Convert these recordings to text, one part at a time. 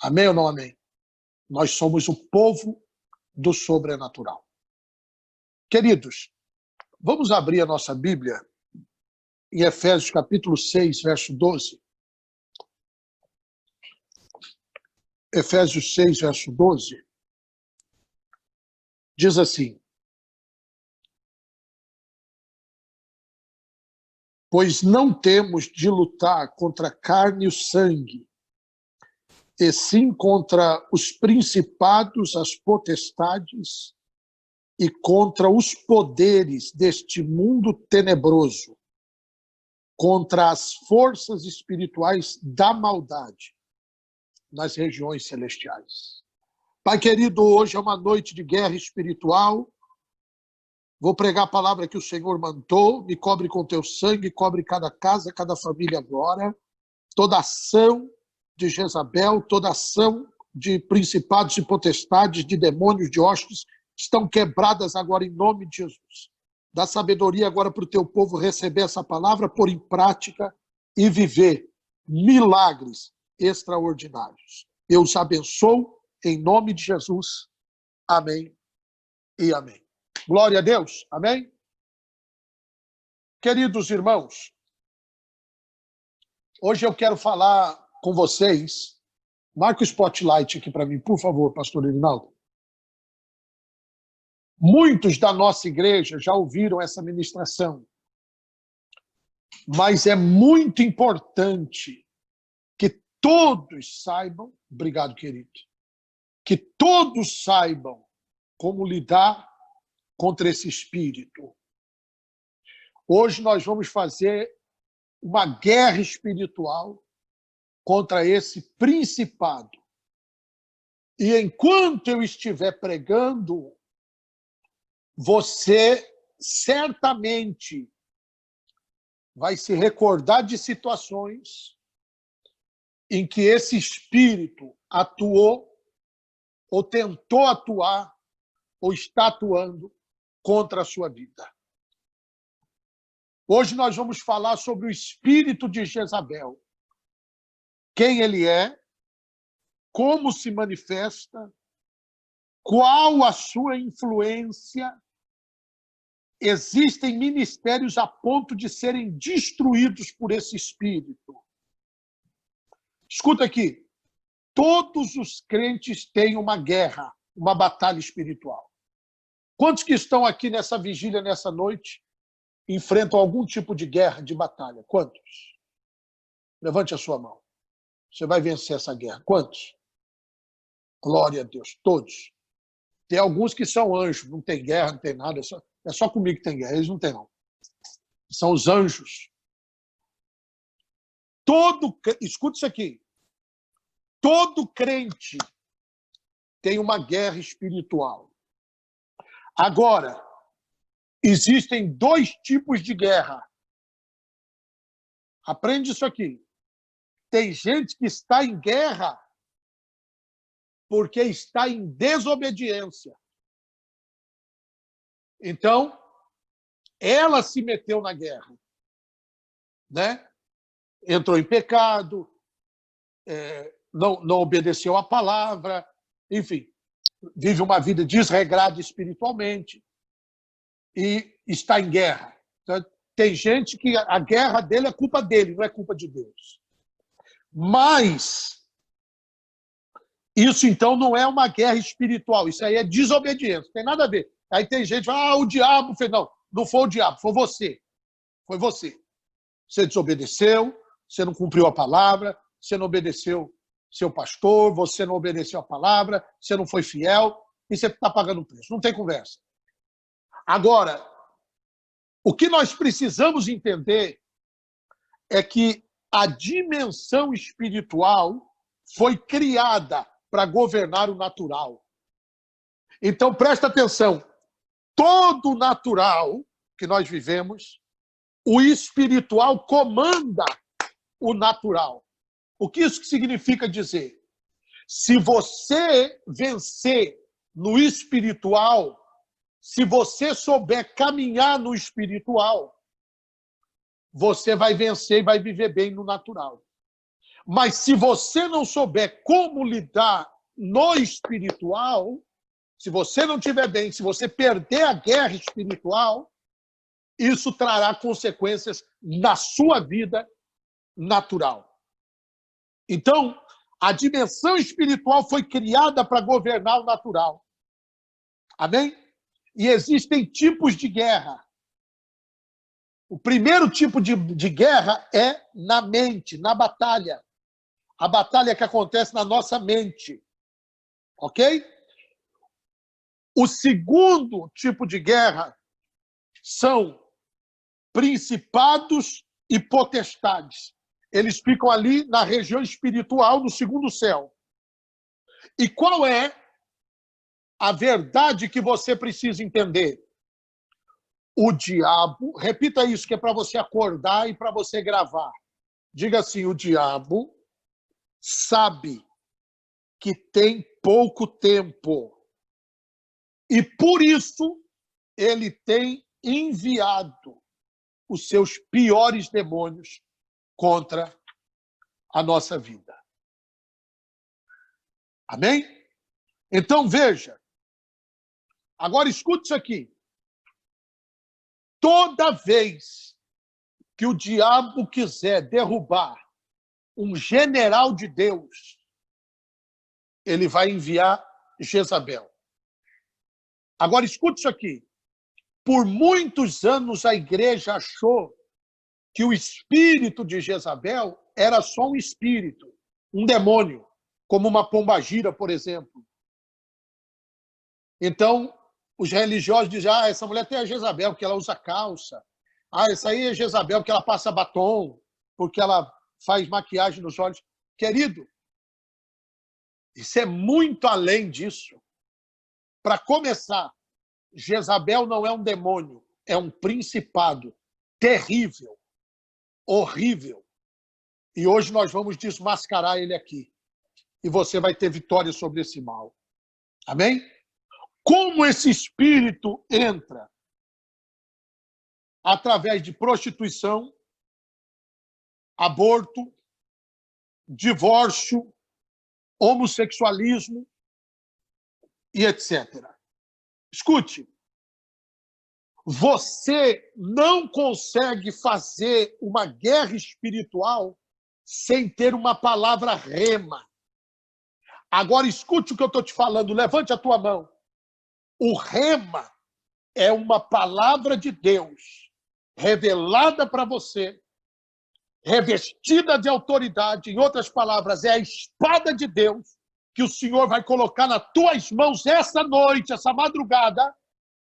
Amém ou não amém? Nós somos o povo do sobrenatural. Queridos, vamos abrir a nossa Bíblia em Efésios capítulo 6, verso 12. Efésios 6, verso 12. Diz assim: pois não temos de lutar contra a carne e o sangue, e sim contra os principados, as potestades e contra os poderes deste mundo tenebroso, contra as forças espirituais da maldade nas regiões celestiais. Pai querido, hoje é uma noite de guerra espiritual. Vou pregar a palavra que o Senhor mandou. Me cobre com teu sangue, cobre cada casa, cada família agora. Toda ação de Jezabel, toda ação de principados e potestades, de demônios, de hostes, estão quebradas agora em nome de Jesus. Dá sabedoria agora para o teu povo receber essa palavra, pôr em prática e viver milagres extraordinários. Eu os abençoo em nome de Jesus. Amém e amém. Glória a Deus. Amém? Queridos irmãos, hoje eu quero falar com vocês. Marca o spotlight aqui para mim, por favor, pastor Irinaldo. Muitos da nossa igreja já ouviram essa ministração, mas é muito importante que todos saibam, obrigado, querido, que todos saibam como lidar contra esse espírito. Hoje nós vamos fazer uma guerra espiritual contra esse principado. E enquanto eu estiver pregando, você certamente vai se recordar de situações em que esse espírito atuou, ou tentou atuar, ou está atuando contra a sua vida. Hoje nós vamos falar sobre o espírito de Jezabel. Quem ele é, como se manifesta, qual a sua influência. Existem ministérios a ponto de serem destruídos por esse espírito. Escuta aqui, todos os crentes têm uma guerra, uma batalha espiritual. Quantos que estão aqui nessa vigília, nessa noite, enfrentam algum tipo de guerra, de batalha? Quantos? Levante a sua mão. Você vai vencer essa guerra. Quantos? Glória a Deus, todos. Tem alguns que são anjos, não tem guerra, não tem nada, é só comigo que tem guerra, eles não têm não. São os anjos. Escuta isso aqui, todo crente tem uma guerra espiritual. Agora, existem dois tipos de guerra. Aprende isso aqui. Tem gente que está em guerra porque está em desobediência. Então, ela se meteu na guerra, né? Entrou em pecado, não obedeceu à palavra, enfim, vive uma vida desregrada espiritualmente e está em guerra. Então, tem gente que a guerra dele é culpa dele, não é culpa de Deus. Mas isso, então, não é uma guerra espiritual. Isso aí é desobediência. Não tem nada a ver. Aí tem gente que fala, o diabo fez. Não, não foi o diabo, foi você. Foi você. Você desobedeceu, você não cumpriu a palavra, você não obedeceu seu pastor, você não obedeceu a palavra, você não foi fiel, e você está pagando o preço. Não tem conversa. Agora, o que nós precisamos entender é que a dimensão espiritual foi criada para governar o natural. Então, presta atenção. Todo o natural que nós vivemos, o espiritual comanda o natural. O que isso significa dizer? Se você vencer no espiritual, se você souber caminhar no espiritual, você vai vencer e vai viver bem no natural. Mas se você não souber como lidar no espiritual, se você não estiver bem, se você perder a guerra espiritual, isso trará consequências na sua vida natural. Então, a dimensão espiritual foi criada para governar o natural. Amém? E existem tipos de guerra. O primeiro tipo de guerra é na mente, na batalha. A batalha que acontece na nossa mente. Ok? O segundo tipo de guerra são principados e potestades. Eles ficam ali na região espiritual, no segundo céu. E qual é a verdade que você precisa entender? O diabo, repita isso que é para você acordar e para você gravar. Diga assim, o diabo sabe que tem pouco tempo. E por isso ele tem enviado os seus piores demônios contra a nossa vida. Amém? Então veja. Agora escute isso aqui. Toda vez que o diabo quiser derrubar um general de Deus, ele vai enviar Jezabel. Agora escute isso aqui. Por muitos anos a igreja achou que o espírito de Jezabel era só um espírito, um demônio, como uma pombagira, por exemplo. Então, os religiosos dizem, essa mulher tem a Jezabel, porque ela usa calça. Essa aí é Jezabel, porque ela passa batom, porque ela faz maquiagem nos olhos. Querido, isso é muito além disso. Para começar, Jezabel não é um demônio, é um principado terrível, horrível. E hoje nós vamos desmascarar ele aqui. E você vai ter vitória sobre esse mal. Amém? Como esse espírito entra? Através de prostituição, aborto, divórcio, homossexualismo e etc. Escute, você não consegue fazer uma guerra espiritual sem ter uma palavra rema. Agora escute o que eu estou te falando, levante a tua mão. O rema é uma palavra de Deus revelada para você, revestida de autoridade. Em outras palavras, é a espada de Deus que o Senhor vai colocar nas tuas mãos essa noite, essa madrugada,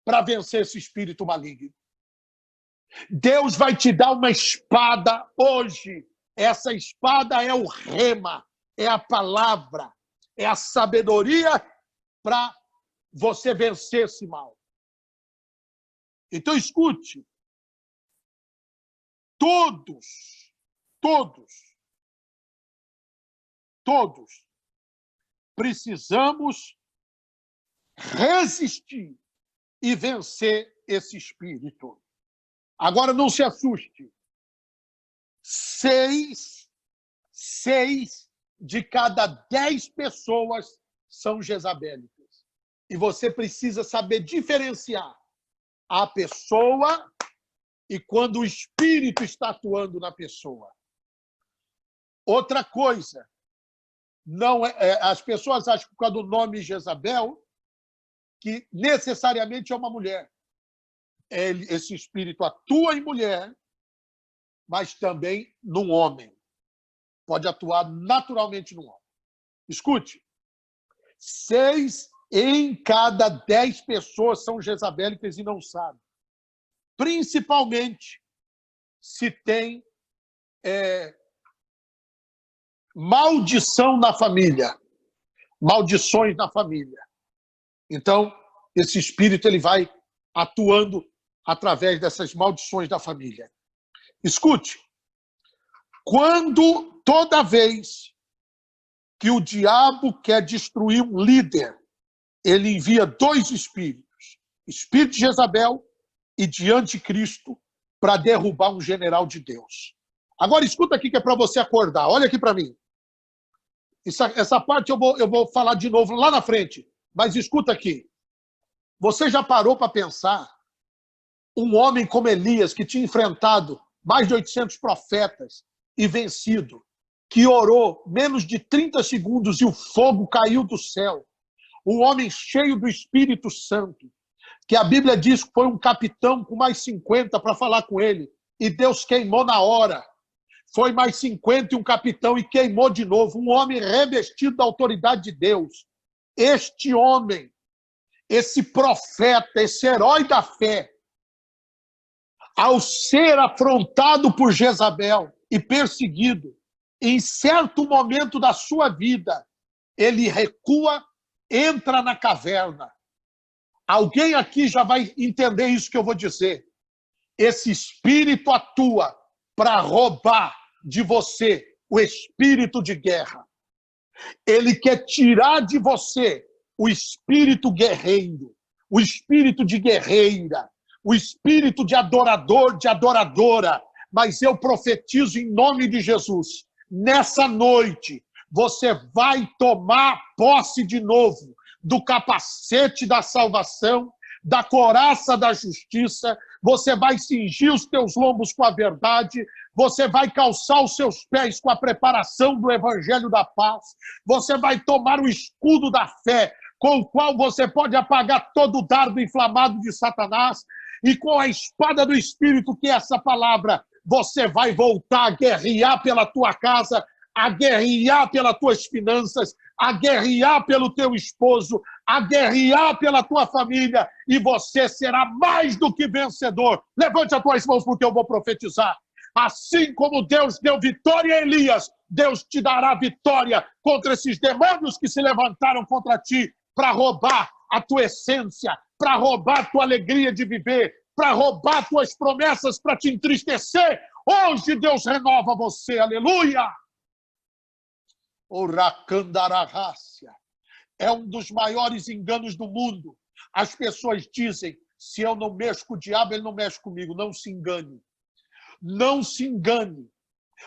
para vencer esse espírito maligno. Deus vai te dar uma espada hoje. Essa espada é o rema, é a palavra, é a sabedoria para você vencer esse mal. Então, escute. Todos precisamos resistir e vencer esse espírito. Agora, não se assuste. 6 de cada 10 pessoas são jezabélicas. E você precisa saber diferenciar a pessoa e quando o espírito está atuando na pessoa. Outra coisa, não as pessoas acham por causa do nome Jezabel que necessariamente é uma mulher. Esse espírito atua em mulher, mas também num homem. Pode atuar naturalmente num homem. Escute, 6 em cada 10 pessoas são jezabélicas e não sabem. Principalmente se tem maldição na família, maldições na família. Então, esse espírito ele vai atuando através dessas maldições da família. Escute, toda vez que o diabo quer destruir um líder, ele envia 2 espíritos, espírito de Jezabel e de anticristo, para derrubar um general de Deus. Agora escuta aqui que é para você acordar. Olha aqui para mim. Essa parte eu vou falar de novo lá na frente. Mas escuta aqui. Você já parou para pensar um homem como Elias, que tinha enfrentado mais de 800 profetas e vencido, que orou menos de 30 segundos e o fogo caiu do céu. Um homem cheio do Espírito Santo, que a Bíblia diz que foi um capitão com mais 50 para falar com ele, e Deus queimou na hora. Foi mais 50 e um capitão e queimou de novo. Um homem revestido da autoridade de Deus. Este homem, esse profeta, esse herói da fé, ao ser afrontado por Jezabel e perseguido, em certo momento da sua vida, ele recua, entra na caverna. Alguém aqui já vai entender isso que eu vou dizer. Esse espírito atua para roubar de você o espírito de guerra. Ele quer tirar de você o espírito guerreiro, o espírito de guerreira, o espírito de adorador, de adoradora. Mas eu profetizo em nome de Jesus, nessa noite, você vai tomar posse de novo do capacete da salvação, da couraça da justiça, você vai cingir os teus lombos com a verdade, você vai calçar os seus pés com a preparação do evangelho da paz, você vai tomar o escudo da fé, com o qual você pode apagar todo o dardo inflamado de Satanás, e com a espada do Espírito, que é essa palavra, você vai voltar a guerrear pela tua casa, a guerrear pelas tuas finanças, a guerrear pelo teu esposo, a guerrear pela tua família, e você será mais do que vencedor. Levante as tuas mãos, porque eu vou profetizar. Assim como Deus deu vitória a Elias, Deus te dará vitória contra esses demônios que se levantaram contra ti para roubar a tua essência, para roubar a tua alegria de viver, para roubar tuas promessas, para te entristecer. Hoje Deus renova você, aleluia! Oracandararrácia. É um dos maiores enganos do mundo. As pessoas dizem, se eu não mexo com o diabo, ele não mexe comigo. Não se engane. Não se engane.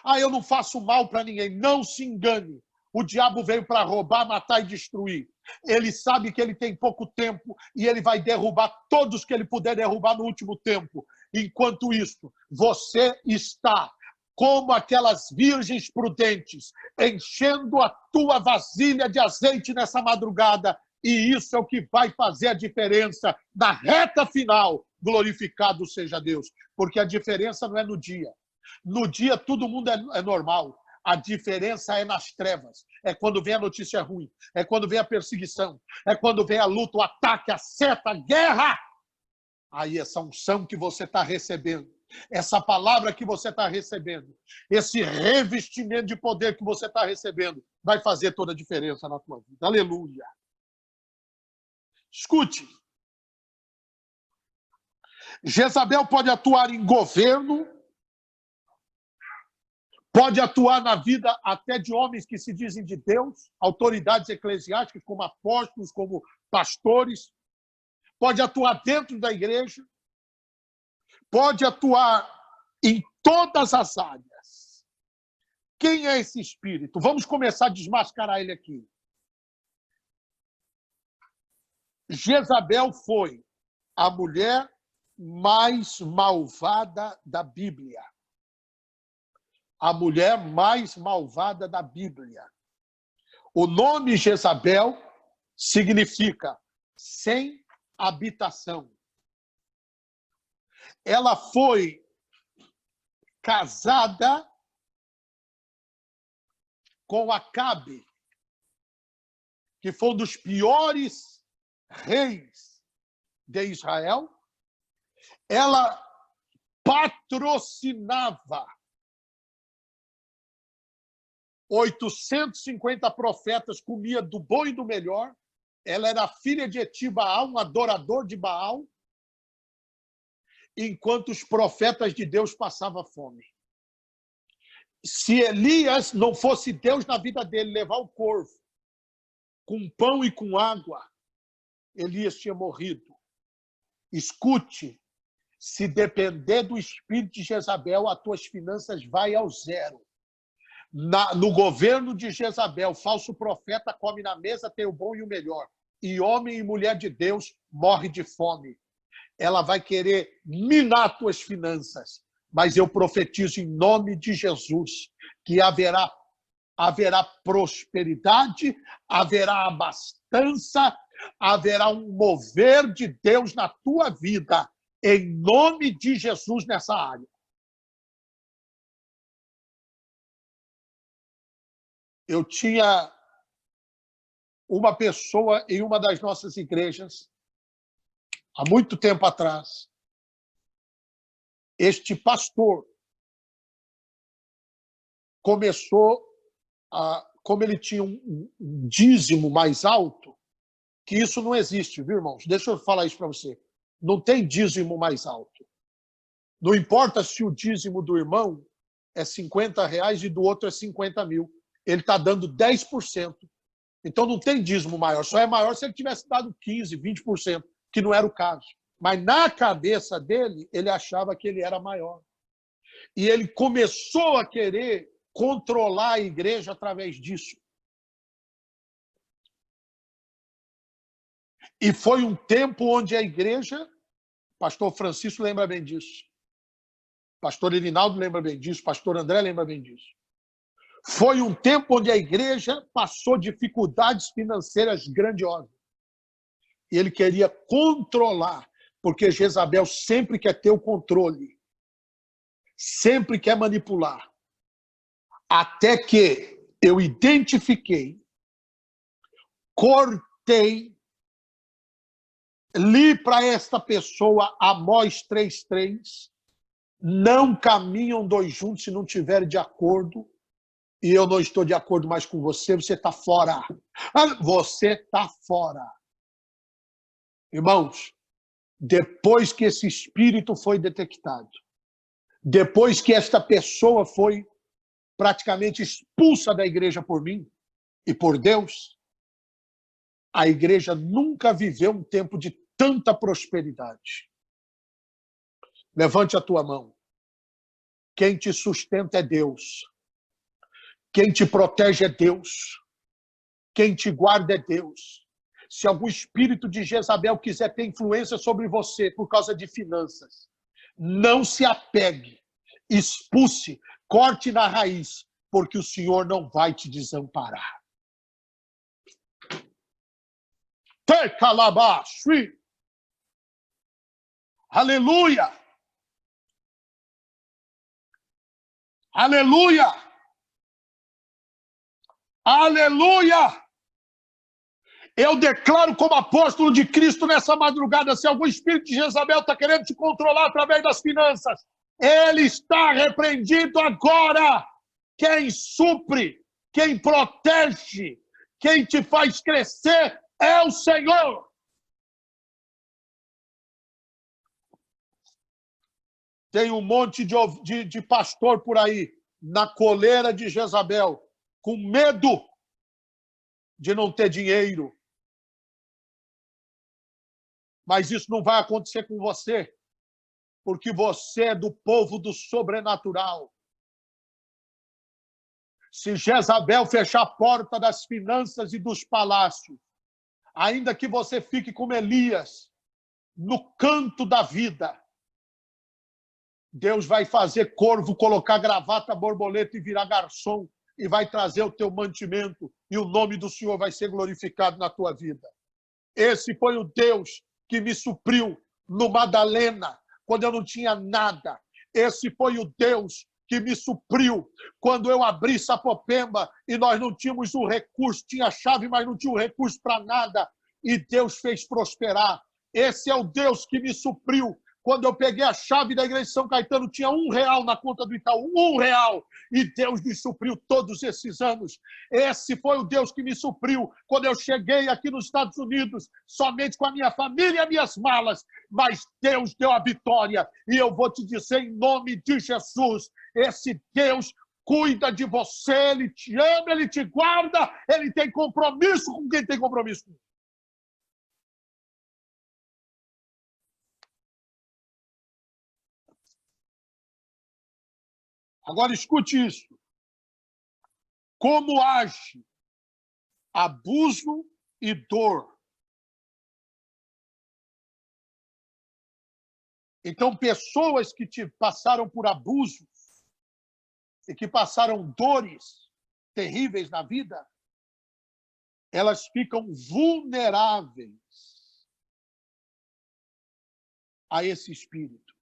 Ah, eu não faço mal para ninguém. Não se engane. O diabo veio para roubar, matar e destruir. Ele sabe que ele tem pouco tempo e ele vai derrubar todos que ele puder derrubar no último tempo. Enquanto isso, você está como aquelas virgens prudentes, enchendo a tua vasilha de azeite nessa madrugada, e isso é o que vai fazer a diferença na reta final. Glorificado seja Deus, porque a diferença não é no dia. No dia todo mundo é normal. A diferença é nas trevas. É quando vem a notícia ruim, é quando vem a perseguição, é quando vem a luta, o ataque, a seta, a guerra. Aí essa unção que você está recebendo, essa palavra que você está recebendo, esse revestimento de poder que você está recebendo, vai fazer toda a diferença na tua vida. Aleluia. Escute. Jezabel pode atuar em governo, pode atuar na vida até de homens que se dizem de Deus, autoridades eclesiásticas, como apóstolos, como pastores, pode atuar dentro da igreja, pode atuar em todas as áreas. Quem é esse espírito? Vamos começar a desmascarar ele aqui. Jezabel foi a mulher mais malvada da Bíblia. A mulher mais malvada da Bíblia. O nome Jezabel significa sem habitação. Ela foi casada com Acabe, que foi um dos piores reis de Israel. Ela patrocinava 850 profetas, comia do bom e do melhor. Ela era filha de Etibaal, um adorador de Baal, enquanto os profetas de Deus passavam fome. Se Elias não fosse Deus na vida dele, levar o corvo com pão e com água, Elias tinha morrido. Escute, se depender do espírito de Jezabel, as tuas finanças vai ao zero. No governo de Jezabel, falso profeta come na mesa, tem o bom e o melhor. E homem e mulher de Deus morre de fome. Ela vai querer minar tuas finanças. Mas eu profetizo em nome de Jesus que haverá prosperidade, haverá abastança, haverá um mover de Deus na tua vida, em nome de Jesus nessa área. Eu tinha uma pessoa em uma das nossas igrejas, há muito tempo atrás. Este pastor começou como ele tinha um dízimo mais alto, que isso não existe, viu, irmãos? Deixa eu falar isso para você. Não tem dízimo mais alto. Não importa se o dízimo do irmão é R$50 e do outro é 50 mil. Ele está dando 10%. Então não tem dízimo maior. Só é maior se ele tivesse dado 15%, 20%, que não era o caso. Mas na cabeça dele, ele achava que ele era maior. E ele começou a querer controlar a igreja através disso. E foi um tempo onde a igreja, pastor Francisco lembra bem disso, pastor Irinaldo lembra bem disso, pastor André lembra bem disso. Foi um tempo onde a igreja passou dificuldades financeiras grandiosas. E ele queria controlar, porque Jezabel sempre quer ter o controle, sempre quer manipular. Até que eu identifiquei, cortei, li para esta pessoa Amós 3:3, não caminham dois juntos se não tiverem de acordo, e eu não estou de acordo mais com você, você está fora. Você está fora. Irmãos, depois que esse espírito foi detectado, depois que esta pessoa foi praticamente expulsa da igreja por mim e por Deus, a igreja nunca viveu um tempo de tanta prosperidade. Levante a tua mão. Quem te sustenta é Deus. Quem te protege é Deus. Quem te guarda é Deus. Se algum espírito de Jezabel quiser ter influência sobre você por causa de finanças, não se apegue, expulse, corte na raiz, porque o Senhor não vai te desamparar. Aleluia! Aleluia! Aleluia! Eu declaro como apóstolo de Cristo nessa madrugada, se algum espírito de Jezabel está querendo te controlar através das finanças, ele está repreendido agora. Quem supre, quem protege, quem te faz crescer é o Senhor. Tem um monte de pastor por aí, na coleira de Jezabel, com medo de não ter dinheiro. Mas isso não vai acontecer com você, porque você é do povo do sobrenatural. Se Jezabel fechar a porta das finanças e dos palácios, ainda que você fique como Elias, no canto da vida, Deus vai fazer corvo colocar gravata, borboleta e virar garçom, e vai trazer o teu mantimento, e o nome do Senhor vai ser glorificado na tua vida. Esse foi o Deus que me supriu no Madalena, quando eu não tinha nada. Esse foi o Deus que me supriu quando eu abri Sapopemba e nós não tínhamos o recurso, tinha chave, mas não tinha o recurso para nada, e Deus fez prosperar. Esse é o Deus que me supriu quando eu peguei a chave da igreja de São Caetano, tinha R$1 na conta do Itaú, R$1, e Deus me supriu todos esses anos. Esse foi o Deus que me supriu quando eu cheguei aqui nos Estados Unidos, somente com a minha família e as minhas malas, mas Deus deu a vitória, e eu vou te dizer em nome de Jesus, esse Deus cuida de você, Ele te ama, Ele te guarda, Ele tem compromisso com quem tem compromisso com Ele. Agora escute isso. como age abuso e dor. Então, pessoas que passaram por abusos e que passaram dores terríveis na vida, elas ficam vulneráveis a esse espírito.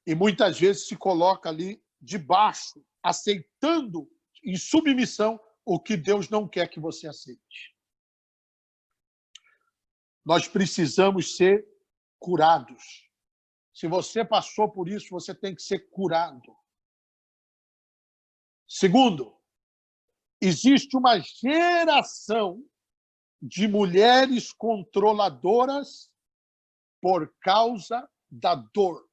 E muitas vezes se coloca ali debaixo, aceitando em submissão o que Deus não quer que você aceite. Nós precisamos ser curados. Se você passou por isso, você tem que ser curado. Segundo, existe uma geração de mulheres controladoras por causa da dor.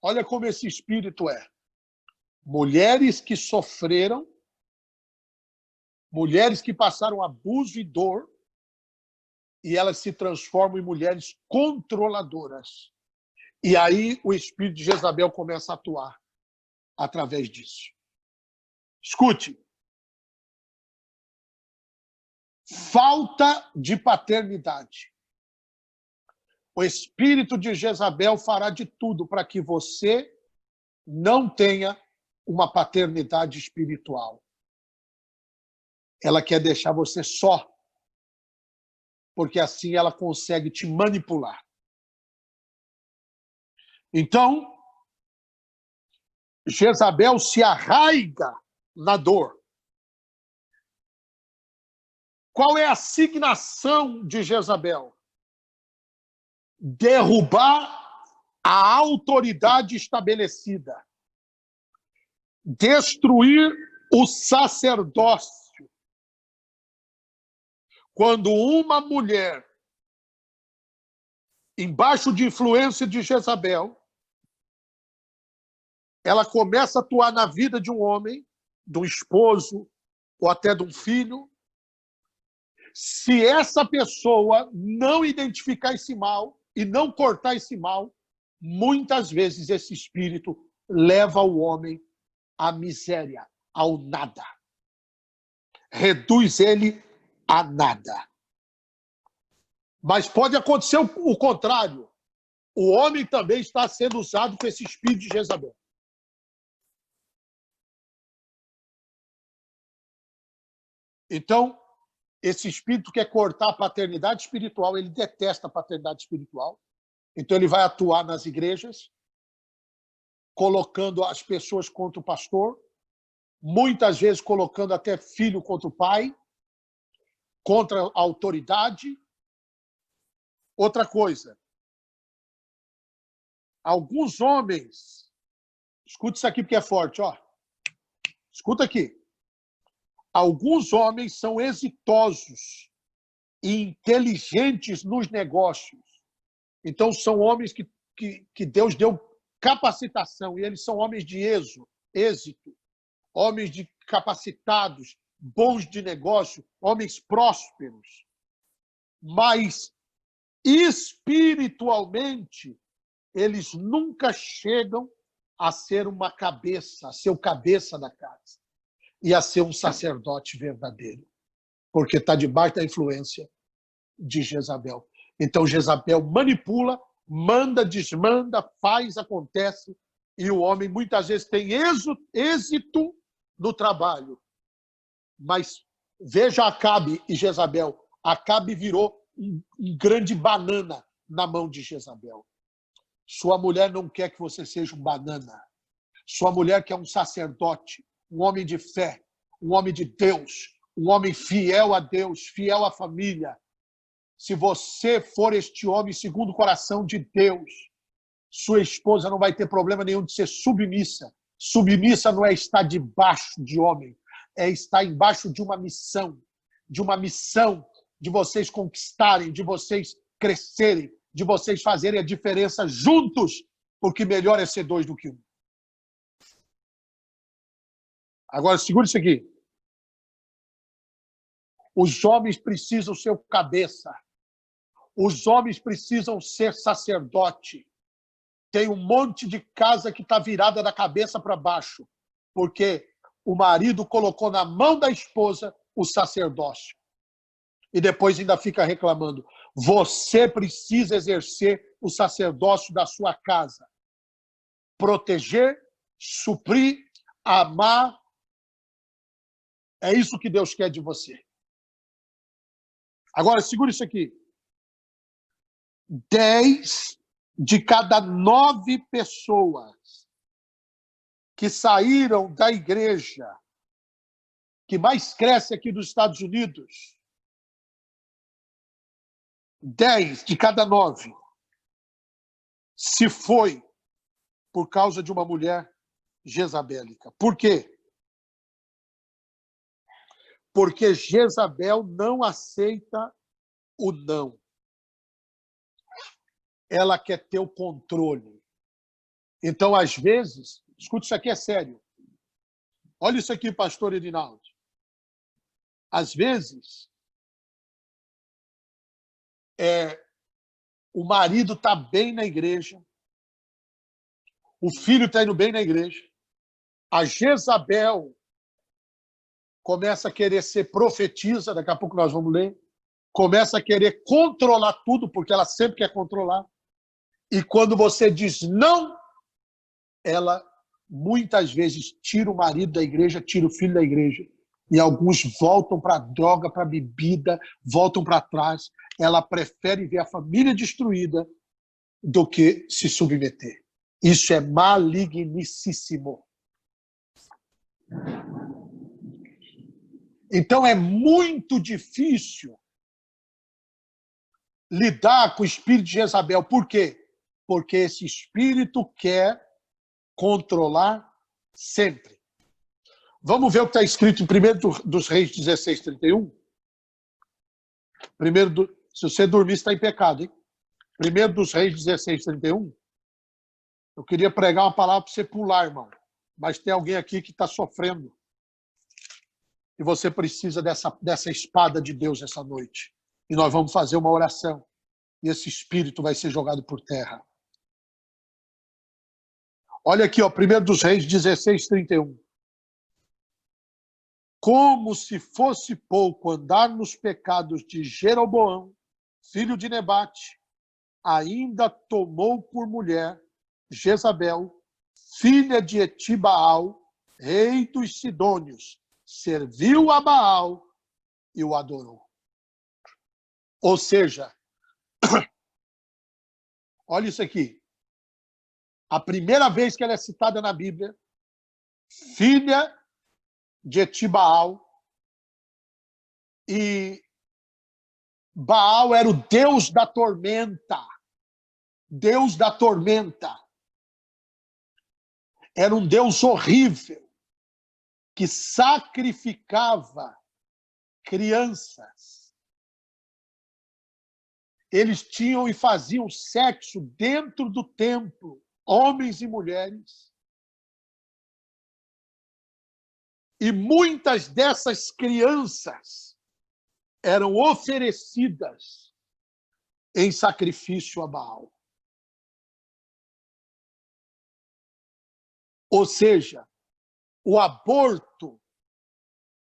Olha como esse espírito é. Mulheres que sofreram, mulheres que passaram abuso e dor, e elas se transformam em mulheres controladoras. E aí o espírito de Jezabel começa a atuar através disso. Escute. Falta de paternidade. O espírito de Jezabel fará de tudo para que você não tenha uma paternidade espiritual. Ela quer deixar você só, porque assim ela consegue te manipular. Então, Jezabel se arraiga na dor. Qual é a asignação de Jezabel? Derrubar a autoridade estabelecida. Destruir o sacerdócio. Quando uma mulher, embaixo de influência de Jezabel, ela começa a atuar na vida de um homem, de um esposo, ou até de um filho, se essa pessoa não identificar esse mal e não cortar esse mal, muitas vezes esse espírito leva o homem à miséria, ao nada. Reduz ele a nada. Mas pode acontecer o contrário. O homem também está sendo usado com esse espírito de Jezabel. Então, esse espírito quer cortar a paternidade espiritual, ele detesta a paternidade espiritual. Então, ele vai atuar nas igrejas, colocando as pessoas contra o pastor, muitas vezes colocando até filho contra o pai, contra a autoridade. Outra coisa, alguns homens, escuta isso aqui porque é forte, ó. Escuta aqui. Alguns homens são exitosos e inteligentes nos negócios. Então, são homens que Deus deu capacitação, e eles são homens de êxito, homens capacitados, bons de negócio, homens prósperos. Mas, espiritualmente, eles nunca chegam a ser uma cabeça, a ser o cabeça da casa. E a ser um sacerdote verdadeiro, porque está debaixo da influência de Jezabel. Então, Jezabel manipula, manda, desmanda, faz, acontece, e o homem muitas vezes tem êxito no trabalho. Mas veja Acabe e Jezabel. Acabe virou um grande banana na mão de Jezabel. Sua mulher não quer que você seja um banana. Sua mulher quer um sacerdote, um homem de fé, um homem de Deus, um homem fiel a Deus, fiel à família. Se você for este homem segundo o coração de Deus, sua esposa não vai ter problema nenhum de ser submissa. Submissa não é estar debaixo de homem, é estar embaixo de uma missão de vocês conquistarem, de vocês crescerem, de vocês fazerem a diferença juntos, porque melhor é ser dois do que um. Agora, segura isso aqui. Os homens precisam ser o cabeça. Os homens precisam ser sacerdote. Tem um monte de casa que está virada da cabeça para baixo, porque o marido colocou na mão da esposa o sacerdócio. E depois ainda fica reclamando. Você precisa exercer o sacerdócio da sua casa. Proteger, suprir, amar. É isso que Deus quer de você. Agora, segura isso aqui. 10 de cada 9 pessoas que saíram da igreja que mais cresce aqui dos Estados Unidos, 10 de cada 9 se foi por causa de uma mulher jezabélica. Por quê? Porque Jezabel não aceita o não. Ela quer ter o controle. Então, às vezes, escuta, isso aqui é sério. Olha isso aqui, pastor Erinaldo. Às vezes, o marido está bem na igreja, o filho está indo bem na igreja, a Jezabel começa a querer ser profetisa, daqui a pouco nós vamos ler, começa a querer controlar tudo, porque ela sempre quer controlar, e quando você diz não, ela muitas vezes tira o marido da igreja, tira o filho da igreja, e alguns voltam para a droga, para a bebida, voltam para trás. Ela prefere ver a família destruída do que se submeter. Isso é maligníssimo. Então é muito difícil lidar com o espírito de Jezabel. Por quê? Porque esse espírito quer controlar sempre. Vamos ver o que está escrito em 1 dos Reis 16:31? Se você dormir, você está em pecado, hein? 1 dos Reis 16:31. Eu queria pregar uma palavra para você pular, irmão. Mas tem alguém aqui que está sofrendo. E você precisa dessa espada de Deus essa noite. E nós vamos fazer uma oração. E esse espírito vai ser jogado por terra. Olha aqui, ó, 1 dos Reis 16:31. Como se fosse pouco andar nos pecados de Jeroboão, filho de Nebate, ainda tomou por mulher Jezabel, filha de Etibaal, rei dos Sidônios, serviu a Baal e o adorou. Ou seja, olha isso aqui. A primeira vez que ela é citada na Bíblia, filha de Etibaal, e Baal era o deus da tormenta. Deus da tormenta. Era um deus horrível que sacrificava crianças. Eles tinham e faziam sexo dentro do templo, homens e mulheres. E muitas dessas crianças eram oferecidas em sacrifício a Baal. Ou seja, o aborto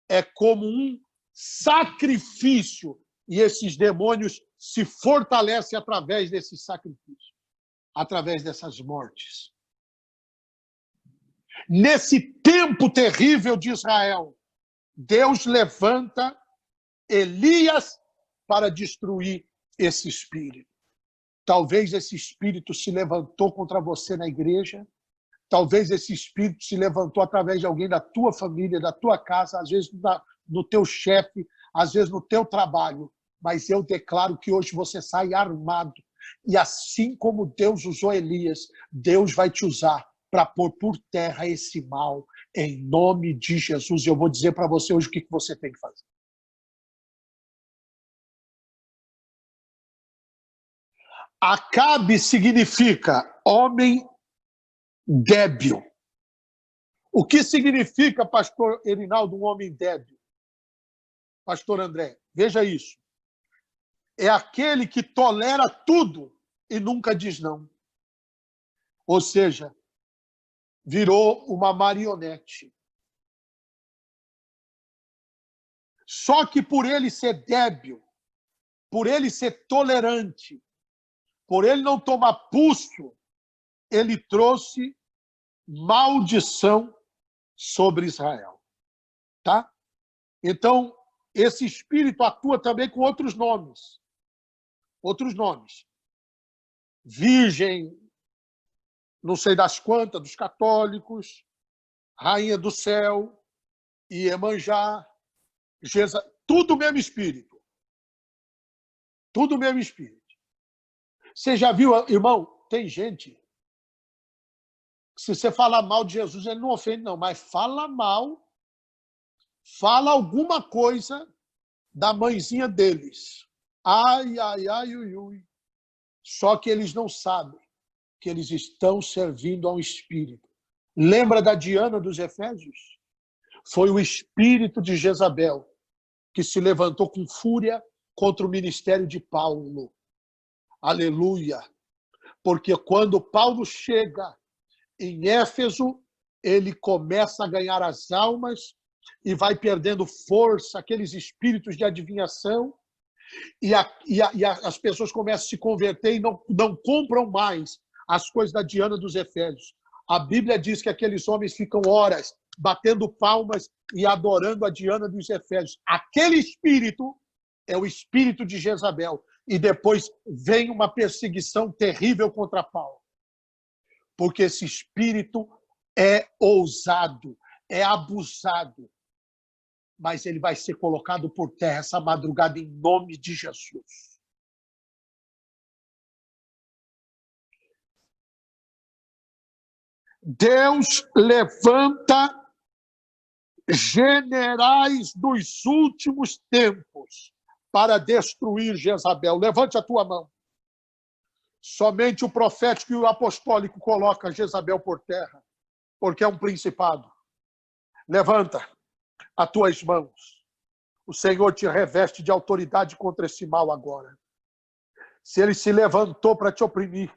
é como um sacrifício e esses demônios se fortalecem através desses sacrifícios, através dessas mortes. Nesse tempo terrível de Israel, Deus levanta Elias para destruir esse espírito. Talvez esse espírito se levantou contra você na igreja, talvez esse espírito se levantou através de alguém da tua família, da tua casa, às vezes no teu chefe, às vezes no teu trabalho. Mas eu declaro que hoje você sai armado. E assim como Deus usou Elias, Deus vai te usar para pôr por terra esse mal, em nome de Jesus. E eu vou dizer para você hoje o que você tem que fazer. Acabe significa homem débil. O que significa, pastor Erinaldo, um homem débil? Pastor André, veja isso. É aquele que tolera tudo e nunca diz não. Ou seja, virou uma marionete. Só que por ele ser débil, por ele ser tolerante, por ele não tomar pulso, ele trouxe maldição sobre Israel. Tá? Então, esse espírito atua também com outros nomes. Outros nomes. Virgem, não sei das quantas, dos católicos, Rainha do Céu, Iemanjá, tudo o mesmo espírito. Tudo o mesmo espírito. Você já viu, irmão, tem gente, se você falar mal de Jesus, ele não ofende, não, mas fala mal, fala alguma coisa da mãezinha deles. Ai, ai, ai, ui, ui. Só que eles não sabem que eles estão servindo a um espírito. Lembra da Diana dos Efésios? Foi o espírito de Jezabel que se levantou com fúria contra o ministério de Paulo. Aleluia! Porque quando Paulo chega em Éfeso, ele começa a ganhar as almas e vai perdendo força, aqueles espíritos de adivinhação, e as pessoas começam a se converter e não compram mais as coisas da Diana dos Efésios. A Bíblia diz que aqueles homens ficam horas batendo palmas e adorando a Diana dos Efésios. Aquele espírito é o espírito de Jezabel. E depois vem uma perseguição terrível contra Paulo. Porque esse espírito é ousado, é abusado. Mas ele vai ser colocado por terra essa madrugada em nome de Jesus. Deus levanta generais dos últimos tempos para destruir Jezabel. Levante a tua mão. Somente o profético e o apostólico coloca Jezabel por terra, porque é um principado. Levanta as tuas mãos. O Senhor te reveste de autoridade contra esse mal agora. Se ele se levantou para te oprimir,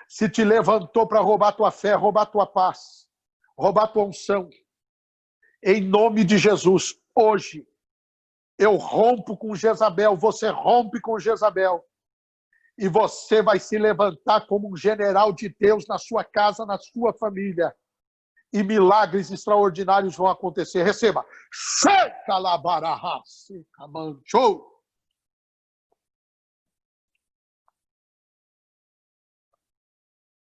se te levantou para roubar tua fé, roubar tua paz, roubar tua unção, em nome de Jesus, hoje, eu rompo com Jezabel, você rompe com Jezabel, e você vai se levantar como um general de Deus na sua casa, na sua família, e milagres extraordinários vão acontecer. Receba.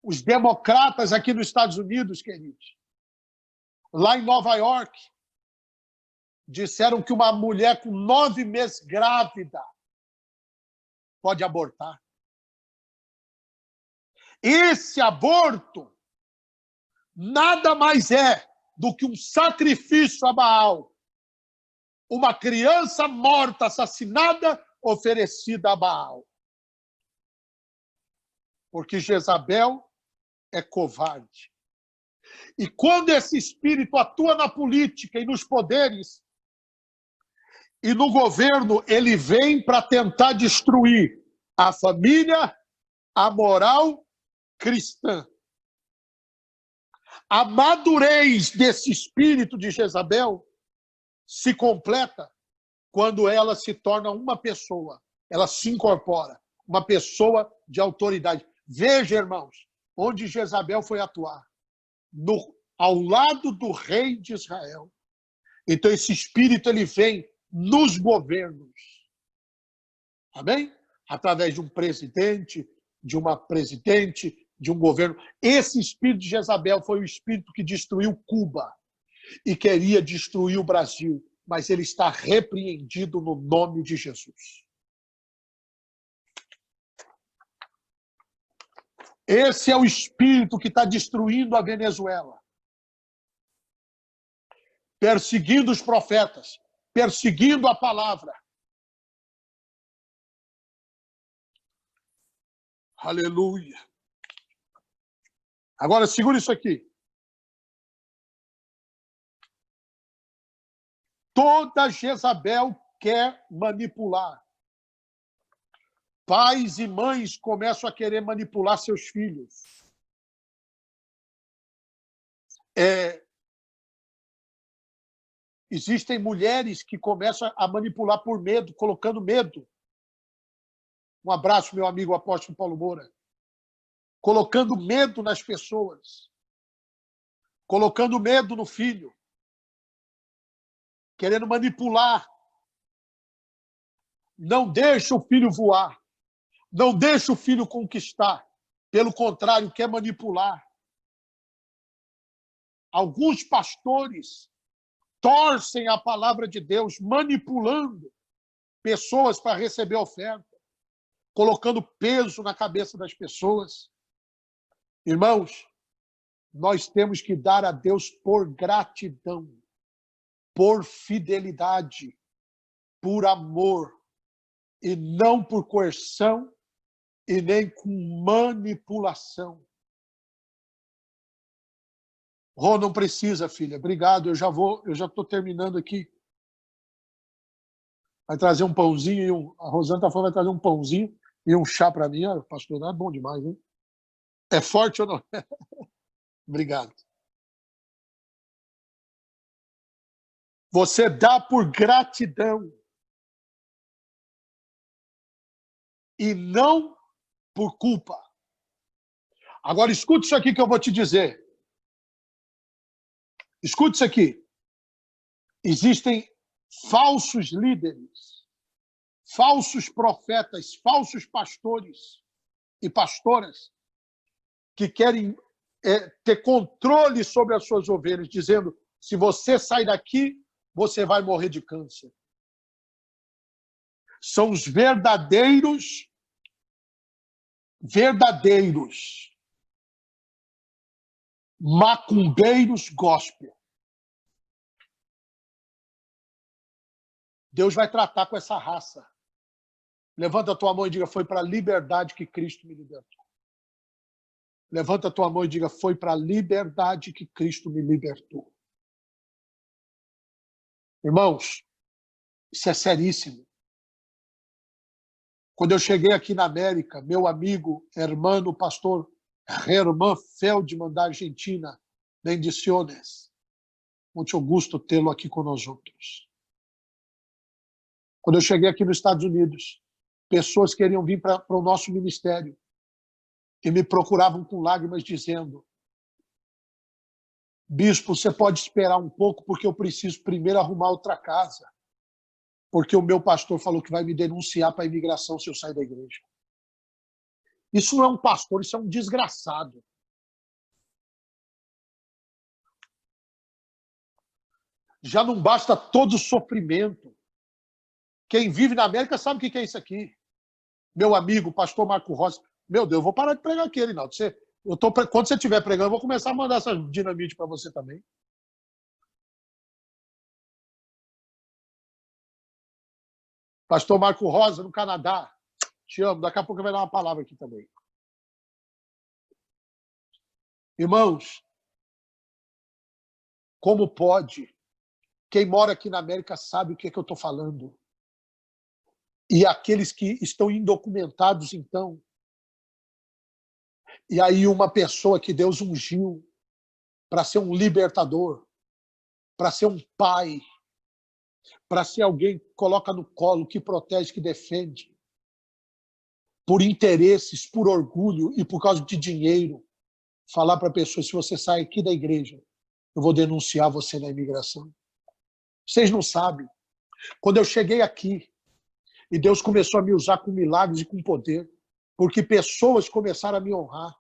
Os democratas aqui nos Estados Unidos, queridos, lá em Nova York, disseram que uma mulher com 9 meses grávida pode abortar. Esse aborto nada mais é do que um sacrifício a Baal. Uma criança morta, assassinada, oferecida a Baal. Porque Jezabel é covarde. E quando esse espírito atua na política e nos poderes e no governo, ele vem para tentar destruir a família, a moral cristã. A madurez desse espírito de Jezabel se completa quando ela se torna uma pessoa, ela se incorpora, uma pessoa de autoridade. Veja, irmãos, onde Jezabel foi atuar, ao lado do rei de Israel. Então esse espírito ele vem nos governos. Amém? Através de um presidente, de uma presidente, de um governo. Esse espírito de Jezabel foi o espírito que destruiu Cuba e queria destruir o Brasil, mas ele está repreendido no nome de Jesus. Esse é o espírito que está destruindo a Venezuela, perseguindo os profetas, perseguindo a palavra. Aleluia. Agora, segura isso aqui. Toda Jezabel quer manipular. Pais e mães começam a querer manipular seus filhos. Existem mulheres que começam a manipular por medo, colocando medo. Um abraço, meu amigo apóstolo Paulo Moura. Colocando medo nas pessoas. Colocando medo no filho. Querendo manipular. Não deixa o filho voar. Não deixa o filho conquistar. Pelo contrário, quer manipular. Alguns pastores torcem a palavra de Deus, manipulando pessoas para receber oferta, colocando peso na cabeça das pessoas. Irmãos, nós temos que dar a Deus por gratidão, por fidelidade, por amor, e não por coerção e nem com manipulação. Rô, não precisa, filha. Obrigado, eu já estou terminando aqui. Vai trazer um pãozinho a Rosana está falando, vai trazer um pãozinho e um chá para mim. Ah, pastor, é bom demais, hein? É forte ou não? Obrigado. Você dá por gratidão e não por culpa. Agora, escute isso aqui que eu vou te dizer. Escute isso aqui. Existem falsos líderes, falsos profetas, falsos pastores e pastoras que querem ter controle sobre as suas ovelhas, dizendo, se você sair daqui, você vai morrer de câncer. São os verdadeiros macumbeiros gospel. Deus vai tratar com essa raça. Levanta a tua mão e diga, foi para a liberdade que Cristo me libertou. Levanta a tua mão e diga, foi para a liberdade que Cristo me libertou. Irmãos, isso é seríssimo. Quando eu cheguei aqui na América, meu amigo, hermano, pastor Herman Feldman, da Argentina, bendiciones. Muito gusto tê-lo aqui conosco. Quando eu cheguei aqui nos Estados Unidos, pessoas queriam vir para o nosso ministério e me procuravam com lágrimas dizendo, bispo, você pode esperar um pouco porque eu preciso primeiro arrumar outra casa, porque o meu pastor falou que vai me denunciar para a imigração se eu sair da igreja. Isso não é um pastor, isso é um desgraçado. Já não basta todo o sofrimento. Quem vive na América sabe o que é isso aqui. Meu amigo, pastor Marco Rossi. Meu Deus, eu vou parar de pregar aqui, Reinaldo. Quando você estiver pregando, eu vou começar a mandar essa dinamite para você também. Pastor Marco Rosa, no Canadá. Te amo. Daqui a pouco vai dar uma palavra aqui também. Irmãos, como pode? Quem mora aqui na América sabe o que eu estou falando. E aqueles que estão indocumentados, então. E aí uma pessoa que Deus ungiu para ser um libertador, para ser um pai, para ser alguém que coloca no colo, que protege, que defende, por interesses, por orgulho e por causa de dinheiro, falar para a pessoa, se você sai aqui da igreja, eu vou denunciar você na imigração. Vocês não sabem. Quando eu cheguei aqui, e Deus começou a me usar com milagres e com poder, porque pessoas começaram a me honrar.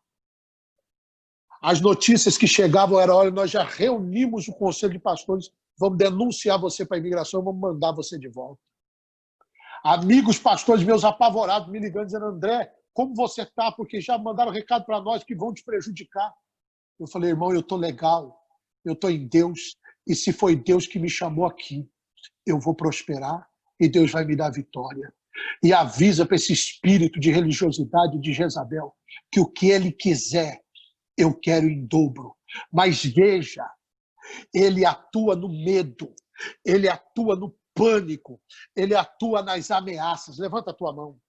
As notícias que chegavam eram, olha, nós já reunimos o conselho de pastores, vamos denunciar você para a imigração, vamos mandar você de volta. Amigos pastores meus apavorados me ligando, dizendo, André, como você está? Porque já mandaram recado para nós que vão te prejudicar. Eu falei, irmão, eu estou legal, eu estou em Deus, e se foi Deus que me chamou aqui, eu vou prosperar e Deus vai me dar vitória. E avisa para esse espírito de religiosidade de Jezabel que o que ele quiser, eu quero em dobro. Mas veja, ele atua no medo, ele atua no pânico, ele atua nas ameaças. Levanta a tua mão.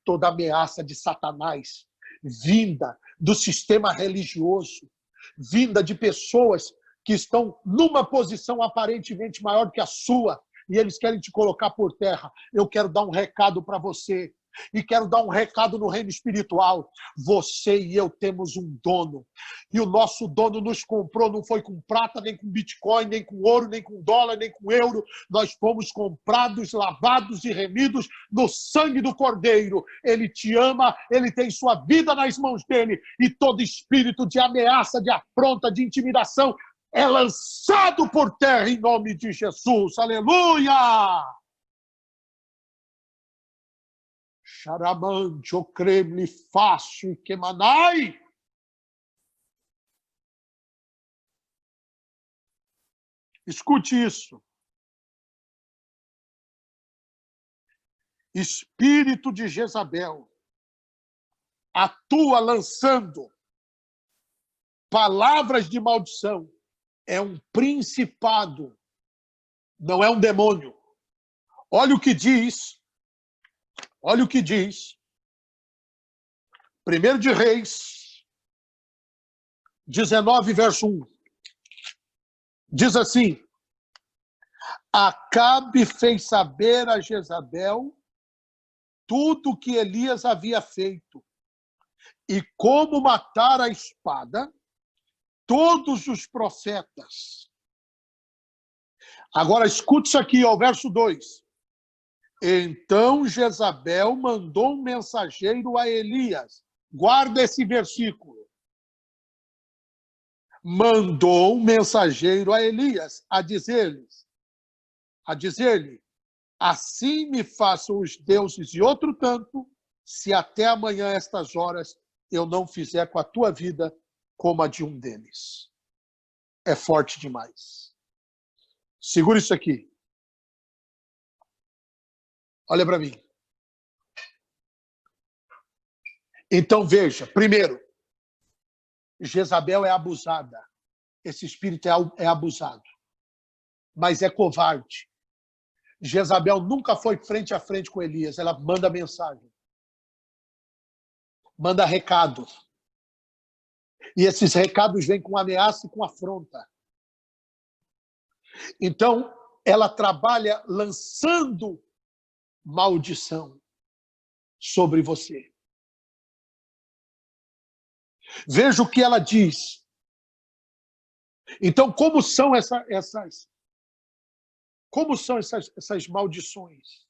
Toda ameaça de Satanás, vinda do sistema religioso, vinda de pessoas que estão numa posição aparentemente maior que a sua, e eles querem te colocar por terra. Eu quero dar um recado para você. E quero dar um recado no reino espiritual. Você e eu temos um dono. E o nosso dono nos comprou, não foi com prata, nem com Bitcoin, nem com ouro, nem com dólar, nem com euro. Nós fomos comprados, lavados e remidos no sangue do Cordeiro. Ele te ama, ele tem sua vida nas mãos dele. E todo espírito de ameaça, de afronta, de intimidação é lançado por terra em nome de Jesus. Aleluia! Charamante, o cremle fácil que manai. Escute isso. Espírito de Jezabel atua lançando palavras de maldição. É um principado, não é um demônio. Olha o que diz. Olha o que diz. 1 de Reis, 19, verso 1. Diz assim: Acabe fez saber a Jezabel tudo o que Elias havia feito e como matar a espada todos os profetas. Agora escute isso aqui, ó, verso 2. Então Jezabel mandou um mensageiro a Elias. Guarda esse versículo. Mandou um mensageiro a Elias a dizer-lhe, assim me façam os deuses e outro tanto, se até amanhã estas horas eu não fizer com a tua vida como a de um deles. É forte demais. Segura isso aqui. Olha para mim. Então veja, primeiro, Jezabel é abusada. Esse espírito é abusado. Mas é covarde. Jezabel nunca foi frente a frente com Elias. Ela manda mensagem. Manda recado. E esses recados vêm com ameaça e com afronta. Então, ela trabalha lançando maldição sobre você. Veja o que ela diz. Então, como são essas maldições?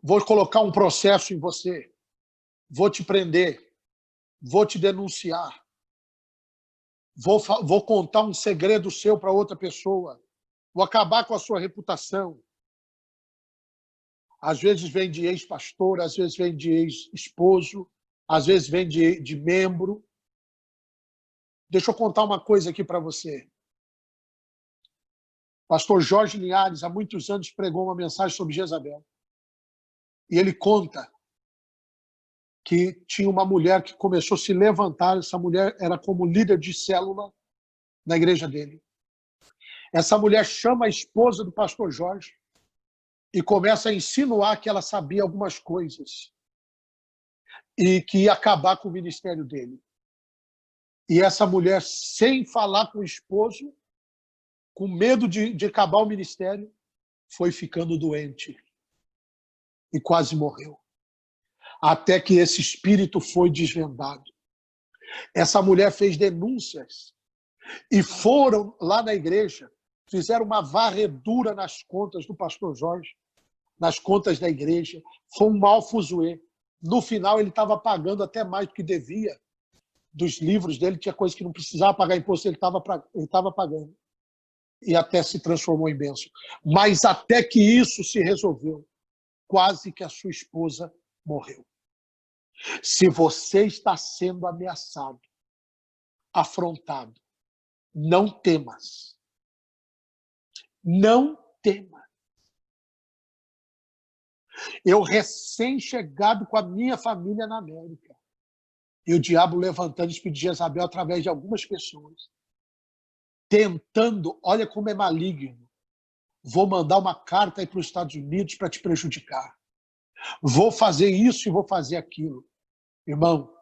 Vou colocar um processo em você. Vou te prender. Vou te denunciar. Vou contar um segredo seu para outra pessoa. Vou acabar com a sua reputação. Às vezes vem de ex-pastor, às vezes vem de ex-esposo, às vezes vem de membro. Deixa eu contar uma coisa aqui para você. Pastor Jorge Linhares, há muitos anos, pregou uma mensagem sobre Jezabel. E ele conta que tinha uma mulher que começou a se levantar. Essa mulher era como líder de célula na igreja dele. Essa mulher chama a esposa do pastor Jorge e começa a insinuar que ela sabia algumas coisas e que ia acabar com o ministério dele. E essa mulher, sem falar com o esposo, com medo de acabar o ministério, foi ficando doente e quase morreu. Até que esse espírito foi desvendado. Essa mulher fez denúncias e foram lá na igreja, fizeram uma varredura nas contas do pastor Jorge, nas contas da igreja. Foi um mau fuzuê. No final, ele estava pagando até mais do que devia. Dos livros dele, tinha coisa que não precisava pagar imposto, ele estava pagando. E até se transformou em bênção. Mas até que isso se resolveu, quase que a sua esposa morreu. Se você está sendo ameaçado, afrontado, não temas. Não temas. Eu recém-chegado com a minha família na América. E o diabo levantando o espírito de Jezabel através de algumas pessoas. Tentando, olha como é maligno. Vou mandar uma carta aí para os Estados Unidos para te prejudicar. Vou fazer isso e vou fazer aquilo. Irmão,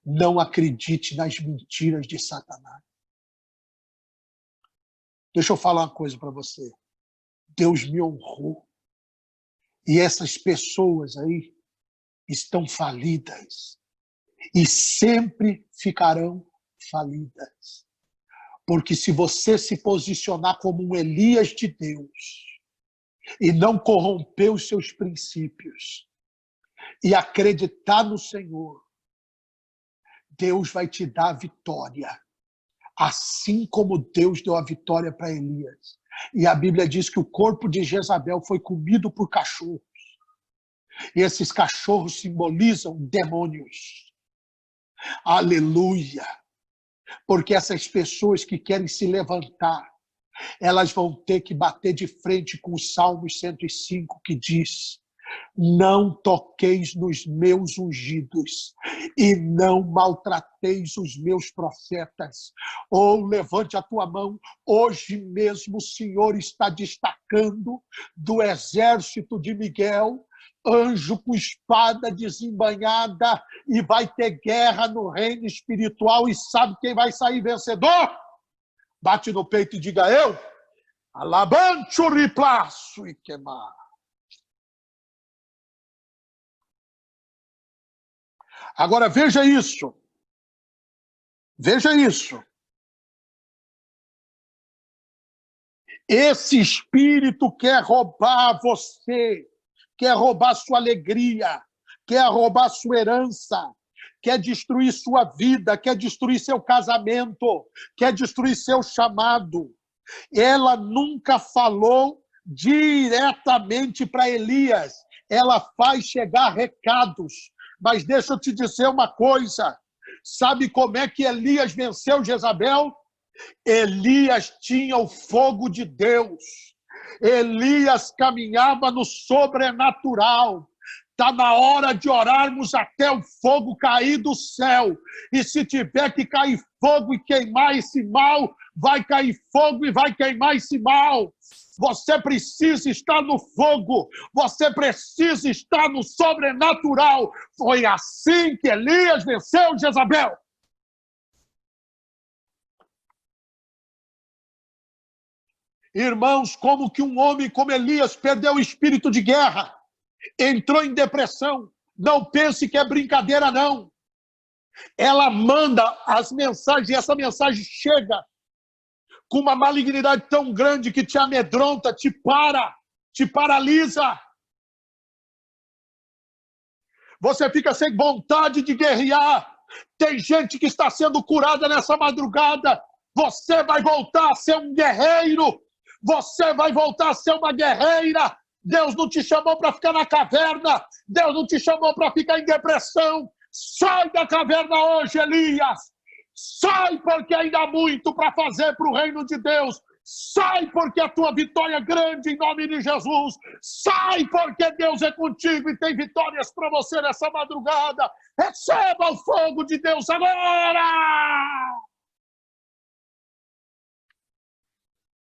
não acredite nas mentiras de Satanás. Deixa eu falar uma coisa para você. Deus me honrou. E essas pessoas aí estão falidas. E sempre ficarão falidas. Porque se você se posicionar como um Elias de Deus e não corromper os seus princípios e acreditar no Senhor, Deus vai te dar a vitória. Assim como Deus deu a vitória para Elias. E a Bíblia diz que o corpo de Jezabel foi comido por cachorros. E esses cachorros simbolizam demônios. Aleluia! Porque essas pessoas que querem se levantar, elas vão ter que bater de frente com o Salmo 105, que diz: não toqueis nos meus ungidos e não maltrateis os meus profetas. Ou levante a tua mão, hoje mesmo o Senhor está destacando do exército de Miguel, anjo com espada desembainhada, e vai ter guerra no reino espiritual, e sabe quem vai sair vencedor? Bate no peito e diga: eu, alabante o riplaço e queimar. Agora veja isso. Veja isso. Esse espírito quer roubar você, quer roubar sua alegria, quer roubar sua herança, quer destruir sua vida, quer destruir seu casamento, quer destruir seu chamado. Ela nunca falou diretamente para Elias. Ela faz chegar recados. Mas deixa eu te dizer uma coisa. Sabe como é que Elias venceu Jezabel? Elias tinha o fogo de Deus. Elias caminhava no sobrenatural. Está na hora de orarmos até o fogo cair do céu. E se tiver que cair fogo e queimar esse mal, vai cair fogo e vai queimar esse mal. Você precisa estar no fogo. Você precisa estar no sobrenatural. Foi assim que Elias venceu Jezabel. Irmãos, como que um homem como Elias perdeu o espírito de guerra? Entrou em depressão. Não pense que é brincadeira, não. Ela manda as mensagens, e essa mensagem chega com uma malignidade tão grande que te amedronta, te paralisa. Você fica sem vontade de guerrear. Tem gente que está sendo curada nessa madrugada. Você vai voltar a ser um guerreiro. Você vai voltar a ser uma guerreira. Deus não te chamou para ficar na caverna. Deus não te chamou para ficar em depressão. Sai da caverna hoje, Elias. Sai, porque ainda há muito para fazer para o reino de Deus. Sai, porque a tua vitória é grande em nome de Jesus. Sai, porque Deus é contigo e tem vitórias para você nessa madrugada. Receba o fogo de Deus agora!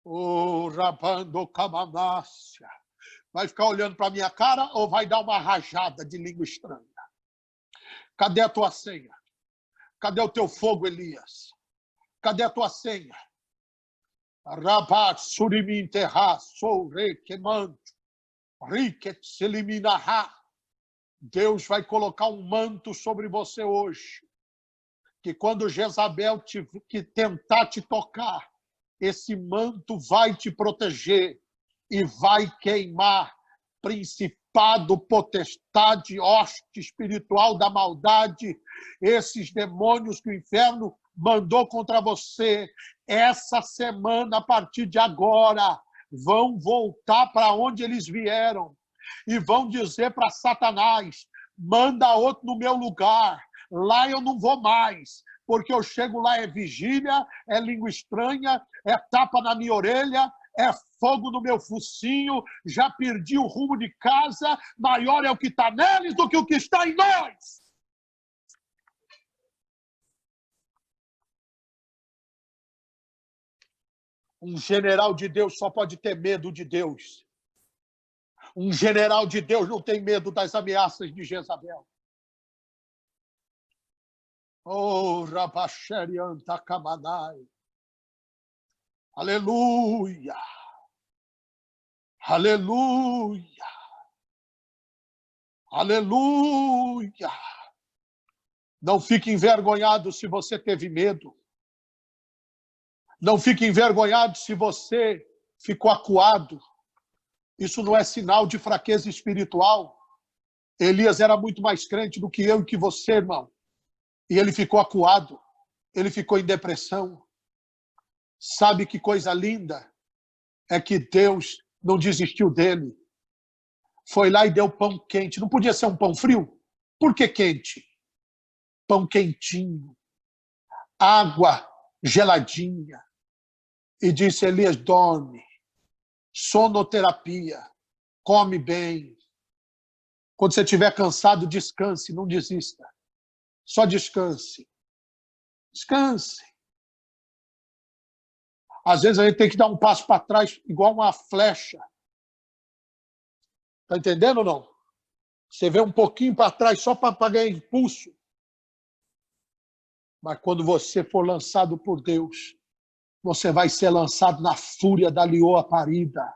Oh, rabando camanácia. Vai ficar olhando para a minha cara ou vai dar uma rajada de língua estranha? Cadê a tua senha? Cadê o teu fogo, Elias? Cadê a tua senha? Rabat surimi enterrar, sou rei queimando, riquet se eliminará. Deus vai colocar um manto sobre você hoje, que quando Jezabel que tentar te tocar, esse manto vai te proteger e vai queimar principado, potestade, hoste espiritual da maldade, esses demônios que o inferno mandou contra você. Essa semana, a partir de agora, vão voltar para onde eles vieram e vão dizer para Satanás: manda outro no meu lugar, lá eu não vou mais, porque eu chego lá, é vigília, é língua estranha, é tapa na minha orelha, é fogo no meu focinho, já perdi o rumo de casa, maior é o que está neles do que o que está em nós. Um general de Deus só pode ter medo de Deus. Um general de Deus não tem medo das ameaças de Jezabel. Oh, Rabacherianta Kamanai. Aleluia. Aleluia. Aleluia. Não fique envergonhado se você teve medo. Não fique envergonhado se você ficou acuado. Isso não é sinal de fraqueza espiritual. Elias era muito mais crente do que eu e que você, irmão. E ele ficou acuado. Ele ficou em depressão. Sabe que coisa linda? É que Deus não desistiu dele. Foi lá e deu pão quente. Não podia ser um pão frio? Por que quente? Pão quentinho. Água geladinha. E disse, Elias, dorme. Sonoterapia. Come bem. Quando você estiver cansado, descanse, não desista. Só descanse. Descanse. Às vezes a gente tem que dar um passo para trás, igual uma flecha. Está entendendo ou não? Você vê um pouquinho para trás só para ganhar impulso. Mas quando você for lançado por Deus, você vai ser lançado na fúria da leoa parida,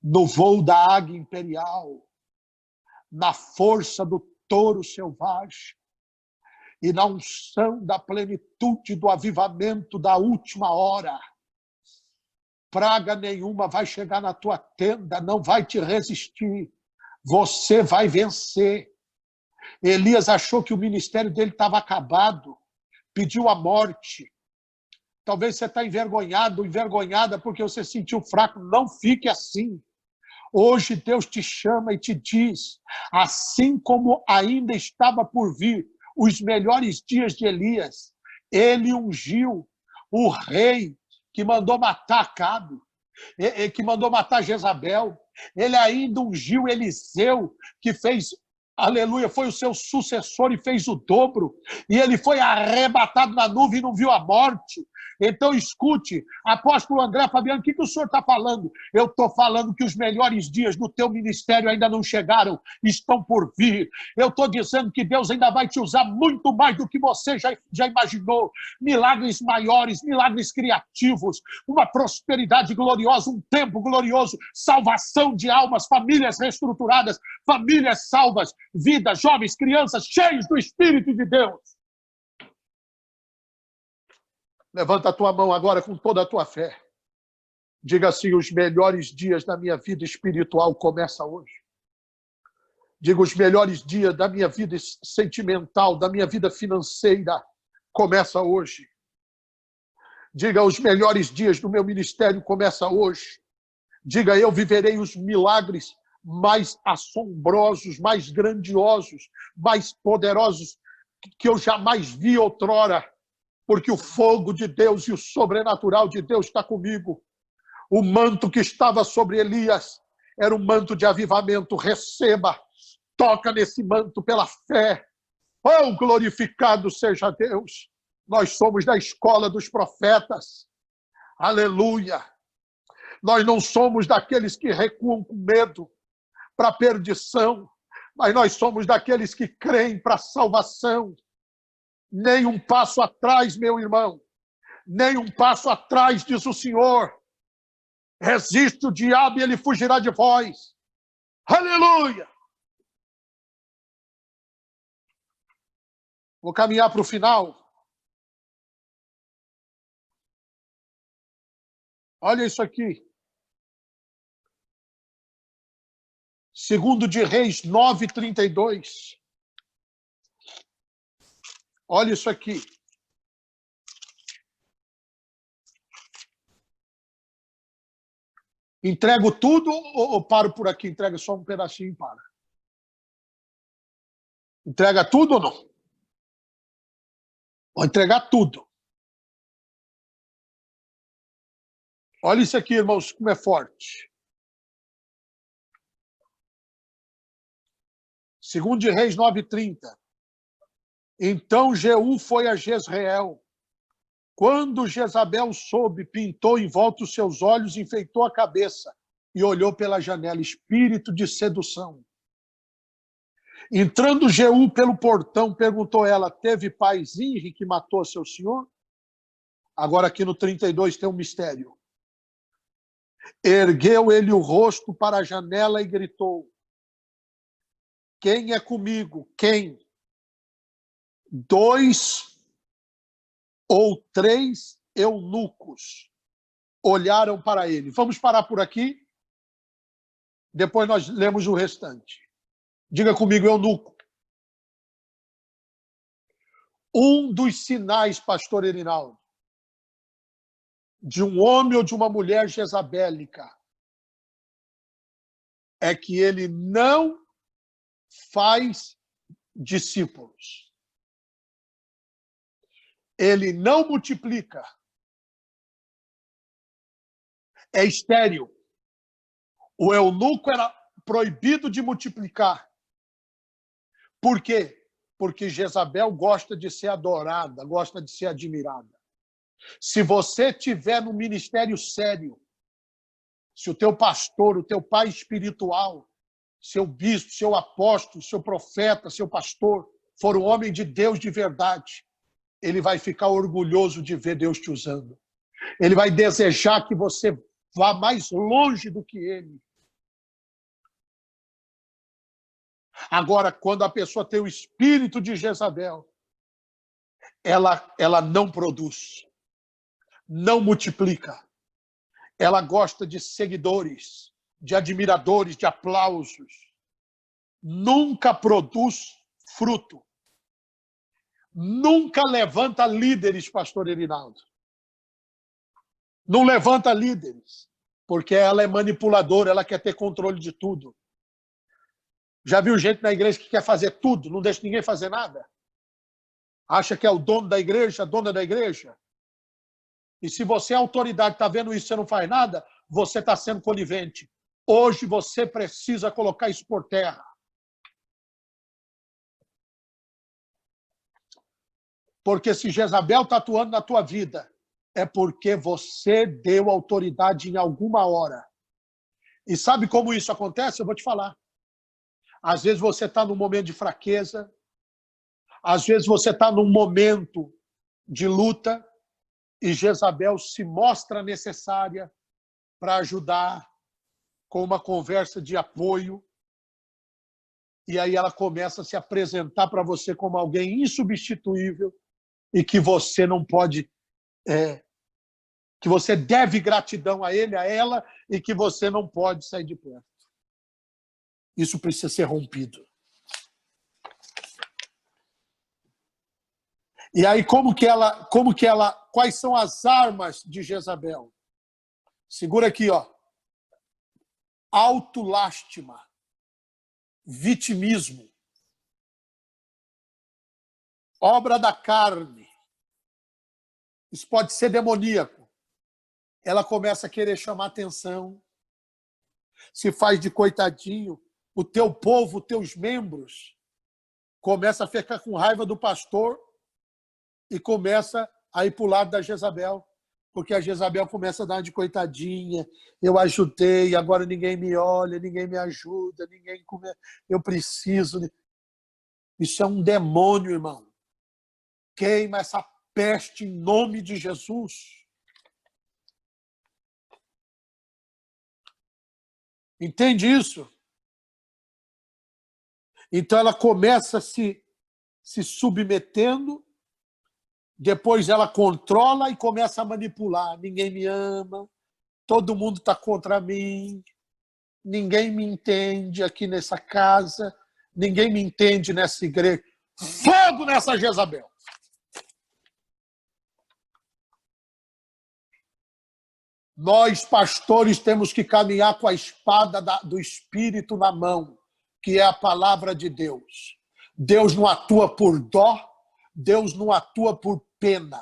no voo da águia imperial, na força do touro selvagem e na unção da plenitude do avivamento da última hora. Praga nenhuma vai chegar na tua tenda, não vai te resistir. Você vai vencer. Elias achou que o ministério dele estava acabado, pediu a morte. Talvez você está envergonhado, envergonhada porque você se sentiu fraco. Não fique assim. Hoje Deus te chama e te diz, assim como ainda estava por vir os melhores dias de Elias, ele ungiu o rei que mandou matar Acabe, que mandou matar Jezabel. Ele ainda ungiu Eliseu, que fez, aleluia, foi o seu sucessor e fez o dobro. E ele foi arrebatado na nuvem e não viu a morte. Então, escute, apóstolo André Fabiano, o que o senhor está falando? Eu estou falando que os melhores dias do teu ministério ainda não chegaram, estão por vir. Eu estou dizendo que Deus ainda vai te usar muito mais do que você já imaginou. Milagres maiores, milagres criativos, uma prosperidade gloriosa, um tempo glorioso, salvação de almas, famílias reestruturadas, famílias salvas, vidas, jovens, crianças, cheios do Espírito de Deus. Levanta a tua mão agora com toda a tua fé. Diga assim, os melhores dias da minha vida espiritual começam hoje. Diga, os melhores dias da minha vida sentimental, da minha vida financeira, começa hoje. Diga, os melhores dias do meu ministério começam hoje. Diga, eu viverei os milagres mais assombrosos, mais grandiosos, mais poderosos que eu jamais vi outrora. Porque o fogo de Deus e o sobrenatural de Deus está comigo. O manto que estava sobre Elias era um manto de avivamento. Receba, toca nesse manto pela fé. Oh, glorificado seja Deus. Nós somos da escola dos profetas. Aleluia. Nós não somos daqueles que recuam com medo para a perdição, mas nós somos daqueles que creem para a salvação. Nem um passo atrás, meu irmão. Nem um passo atrás, diz o Senhor. Resiste o diabo e ele fugirá de vós. Aleluia! Vou caminhar para o final. Olha isso aqui. 2 de Reis 9:32. Olha isso aqui. Entrego tudo ou paro por aqui? Entrega só um pedacinho e para. Entrega tudo ou não? Vou entregar tudo. Olha isso aqui, irmãos, como é forte. 2 de Reis 9:30. Então Jeú foi a Jezreel. Quando Jezabel soube, pintou em volta os seus olhos, enfeitou a cabeça e olhou pela janela, espírito de sedução. Entrando Jeú pelo portão, perguntou ela, teve pai Zinri que matou seu senhor? Agora aqui no 32 tem um mistério. Ergueu ele o rosto para a janela e gritou: quem é comigo? Quem? 2 ou 3 eunucos olharam para ele. Vamos parar por aqui? Depois nós lemos o restante. Diga comigo, eunuco. Um dos sinais, pastor Erinaldo, de um homem ou de uma mulher jezabélica é que ele não faz discípulos. Ele não multiplica. É estéril. O eunuco era proibido de multiplicar. Por quê? Porque Jezabel gosta de ser adorada, gosta de ser admirada. Se você tiver no ministério sério, se o teu pastor, o teu pai espiritual, seu bispo, seu apóstolo, seu profeta, seu pastor, for um homem de Deus de verdade, ele vai ficar orgulhoso de ver Deus te usando. Ele vai desejar que você vá mais longe do que ele. Agora, quando a pessoa tem o espírito de Jezabel, ela não produz, não multiplica. Ela gosta de seguidores, de admiradores, de aplausos. Nunca produz fruto. Nunca levanta líderes, pastor Erinaldo. Não levanta líderes, porque ela é manipuladora, ela quer ter controle de tudo. Já viu gente na igreja que quer fazer tudo, não deixa ninguém fazer nada? Acha que é o dono da igreja, a dona da igreja? E se você é autoridade, está vendo isso e você não faz nada, você está sendo conivente. Hoje você precisa colocar isso por terra. Porque se Jezabel está atuando na tua vida, é porque você deu autoridade em alguma hora. E sabe como isso acontece? Eu vou te falar. Às vezes você está num momento de fraqueza, às vezes você está num momento de luta, e Jezabel se mostra necessária para ajudar com uma conversa de apoio, e aí ela começa a se apresentar para você como alguém insubstituível e que você não pode, que você deve gratidão a ele, a ela, e que você não pode sair de perto. Isso precisa ser rompido. E aí, quais são as armas de Jezabel? Segura aqui, ó. Autolástima, vitimismo, obra da carne. Isso pode ser demoníaco. Ela começa a querer chamar atenção, se faz de coitadinho. O teu povo, os teus membros, começa a ficar com raiva do pastor e começa a ir para o lado da Jezabel, porque a Jezabel começa a dar de coitadinha. Eu ajudei, agora ninguém me olha, ninguém me ajuda, eu preciso. Isso é um demônio, irmão. Queima essa peste em nome de Jesus. Entende isso? Então ela começa se submetendo, depois ela controla e começa a manipular. Ninguém me ama, todo mundo está contra mim, ninguém me entende aqui nessa casa, ninguém me entende nessa igreja. Fogo nessa Jezabel! Nós, pastores, temos que caminhar com a espada do Espírito na mão, que é a palavra de Deus. Deus não atua por dó, Deus não atua por pena,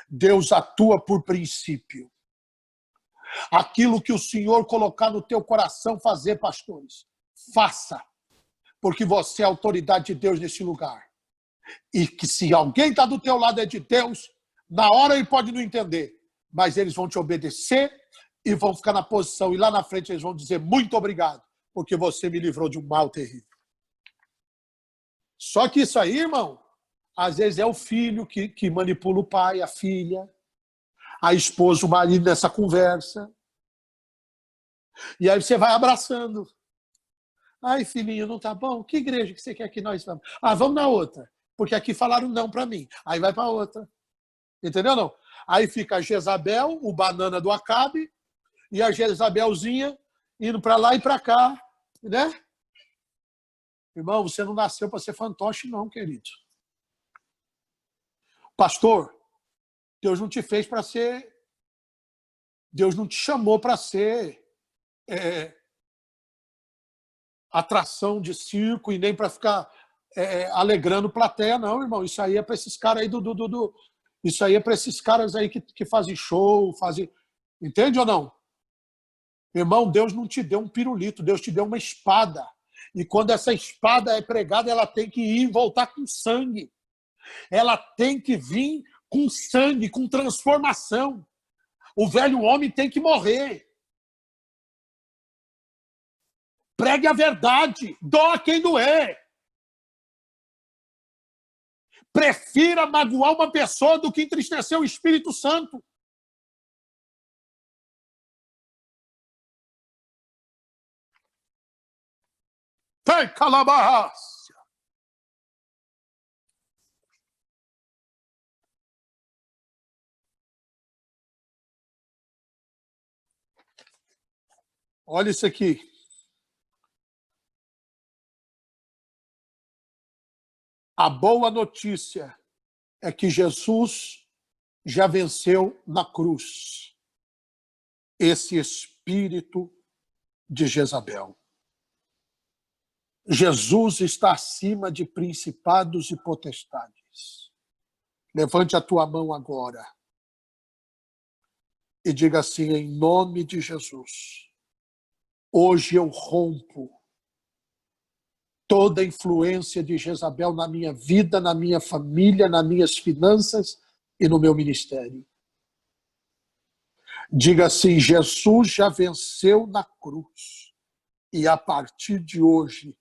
Deus atua por princípio. Aquilo que o Senhor colocar no teu coração fazer, pastores, faça, porque você é a autoridade de Deus nesse lugar. E que se alguém está do teu lado é de Deus, na hora ele pode não entender, mas eles vão te obedecer e vão ficar na posição, e lá na frente eles vão dizer muito obrigado, porque você me livrou de um mal terrível. Só que isso aí, irmão, às vezes é o filho que manipula o pai, a filha. a esposa, o marido nessa conversa. E aí você vai abraçando. Ai, filhinho, não tá bom? Que igreja que você quer que nós vamos? Ah, vamos na outra. Porque aqui falaram não para mim. Aí vai para outra. Entendeu, não? Aí fica a Jezabel, o banana do Acabe, e a Jezabelzinha indo para lá e para cá, né? Irmão, você não nasceu para ser fantoche, não, querido. Pastor, Deus não te fez para ser... Deus não te chamou para ser atração de circo e nem para ficar alegrando plateia, não, irmão. Isso aí é para esses caras aí Isso aí é para esses caras aí que fazem show, fazem... Entende ou não? Irmão, Deus não te deu um pirulito, Deus te deu uma espada. E quando essa espada é pregada, ela tem que ir e voltar com sangue. Ela tem que vir com sangue, com transformação. O velho homem tem que morrer. Pregue a verdade, doa quem doer. Prefira magoar uma pessoa do que entristecer o Espírito Santo. Tem calabarras. Olha isso aqui. A boa notícia é que Jesus já venceu na cruz esse espírito de Jezabel. Jesus está acima de principados e potestades. Levante a tua mão agora e diga assim, em nome de Jesus, hoje eu rompo toda a influência de Jezabel na minha vida, na minha família, nas minhas finanças e no meu ministério. Diga assim, Jesus já venceu na cruz e a partir de hoje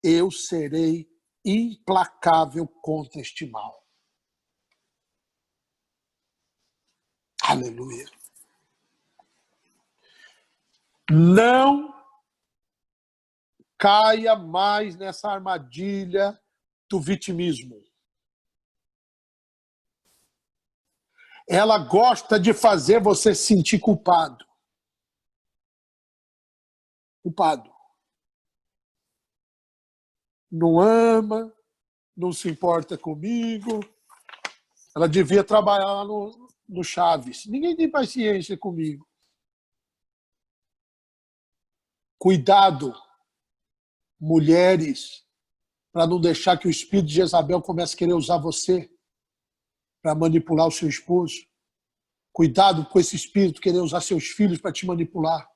eu serei implacável contra este mal. Aleluia. Não caia mais nessa armadilha do vitimismo. Ela gosta de fazer você se sentir culpado. Culpado. Não ama, não se importa comigo. Ela devia trabalhar lá no Chaves. Ninguém tem paciência comigo. Cuidado, mulheres, para não deixar que o espírito de Jezabel comece a querer usar você para manipular o seu esposo. Cuidado com esse espírito querer usar seus filhos para te manipular.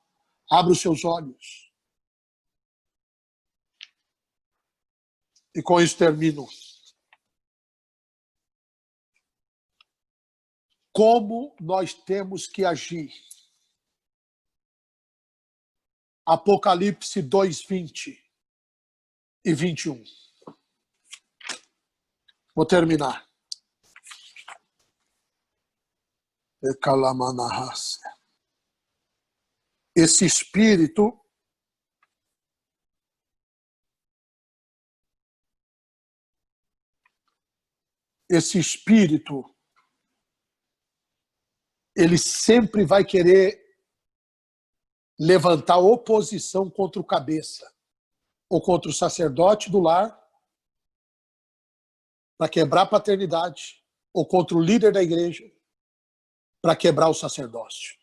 Abra os seus olhos. E com isso termino. Como nós temos que agir? Apocalipse 2:20 e 21. Vou terminar. Esse espírito ele sempre vai querer levantar oposição contra o cabeça ou contra o sacerdote do lar para quebrar a paternidade ou contra o líder da igreja para quebrar o sacerdócio.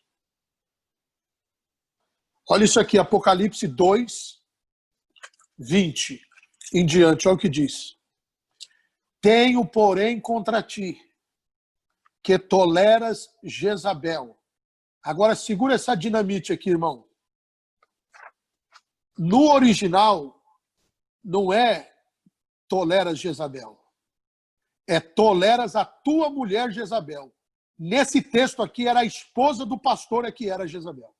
Olha isso aqui, Apocalipse 2:20 em diante, olha o que diz. Tenho, porém, contra ti que toleras Jezabel. Agora segura essa dinamite aqui, irmão. No original, não é toleras Jezabel. É toleras a tua mulher Jezabel. Nesse texto aqui, era a esposa do pastor que era Jezabel.